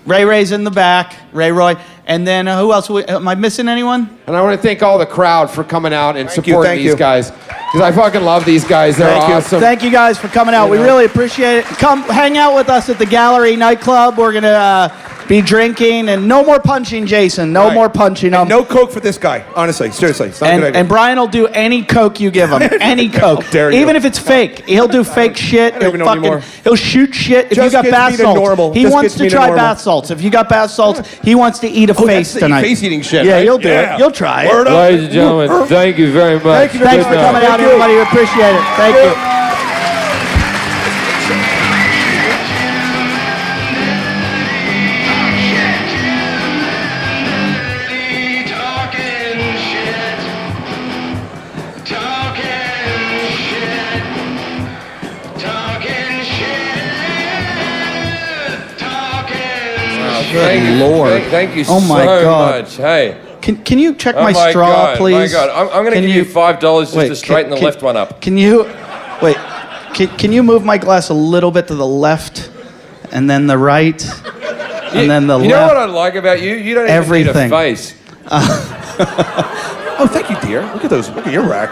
Speaker 4: Ray Ray's in the back. Ray Roy. And then who else? Am I missing anyone?
Speaker 9: And I want to thank all the crowd for coming out and supporting
Speaker 6: thank
Speaker 9: these
Speaker 6: you.
Speaker 9: guys. Because I fucking love these guys. They're awesome.
Speaker 4: Thank you guys for coming out. We really appreciate it. Come hang out with us at the Gallery nightclub. We're going to be drinking, and no more punching Jason. No more punching him.
Speaker 6: And no coke for this guy. Honestly, seriously. It's not a good idea.
Speaker 4: And Brian will do any coke you give him. Any coke.
Speaker 6: How dare you.
Speaker 4: Even if it's fake. He'll do fake shit.
Speaker 6: I don't even know anymore.
Speaker 4: He'll shoot shit. If
Speaker 6: Just
Speaker 4: you got
Speaker 6: gets
Speaker 4: bath
Speaker 6: me to
Speaker 4: salts.
Speaker 6: normal.
Speaker 4: He
Speaker 6: Just
Speaker 4: wants
Speaker 6: gets
Speaker 4: to
Speaker 6: me to
Speaker 4: try
Speaker 6: normal.
Speaker 4: bath salts. If you got bath salts, he wants to eat a face
Speaker 6: that's the
Speaker 4: tonight.
Speaker 6: face-eating shit,
Speaker 4: Yeah,
Speaker 6: right?
Speaker 4: you'll do
Speaker 6: Yeah.
Speaker 4: it. You'll try
Speaker 6: Word
Speaker 4: it.
Speaker 6: up.
Speaker 2: Ladies and gentlemen, thank you very much.
Speaker 6: Thank you.
Speaker 4: Thanks for coming out, everybody. We appreciate it. Thank you.
Speaker 2: Thank you,
Speaker 4: Lord.
Speaker 2: Thank you
Speaker 4: Oh my
Speaker 2: so
Speaker 4: God.
Speaker 2: much. Hey.
Speaker 4: Can you check
Speaker 2: Oh
Speaker 4: my straw,
Speaker 2: God,
Speaker 4: please?
Speaker 2: My God. I'm going to give you $5 just
Speaker 4: Wait,
Speaker 2: to straighten the left one up.
Speaker 4: Can you wait? Can you move my glass a little bit to the left, and then the right, and then the left?
Speaker 2: You know what I like about you? You don't even
Speaker 4: Everything.
Speaker 2: need a face.
Speaker 6: Oh, thank you, dear. Look at those. Look at your rack.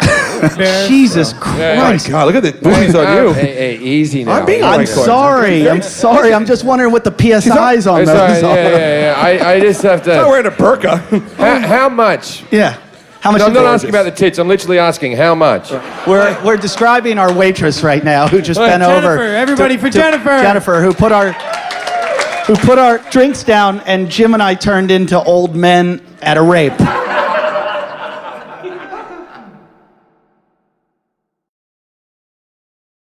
Speaker 4: Jesus
Speaker 6: Oh,
Speaker 4: Christ!
Speaker 6: my God. Look at the boobies on you.
Speaker 9: Hey, easy now.
Speaker 6: I'm being
Speaker 4: I'm
Speaker 6: right.
Speaker 4: sorry. I'm sorry. I'm just wondering what the PSI's on
Speaker 2: It's
Speaker 4: those.
Speaker 2: all right, yeah. I just have
Speaker 6: I'm not
Speaker 2: to.
Speaker 6: wearing a burqa.
Speaker 2: How much?
Speaker 4: Yeah. How much?
Speaker 2: No, I'm
Speaker 4: is
Speaker 2: not
Speaker 4: it?
Speaker 2: asking about the tits. I'm literally asking how much.
Speaker 4: We're describing our waitress right now, who just bent
Speaker 5: Jennifer,
Speaker 4: over.
Speaker 5: everybody for Jennifer.
Speaker 4: Jennifer, who put our drinks down, and Jim and I turned into old men at a rape.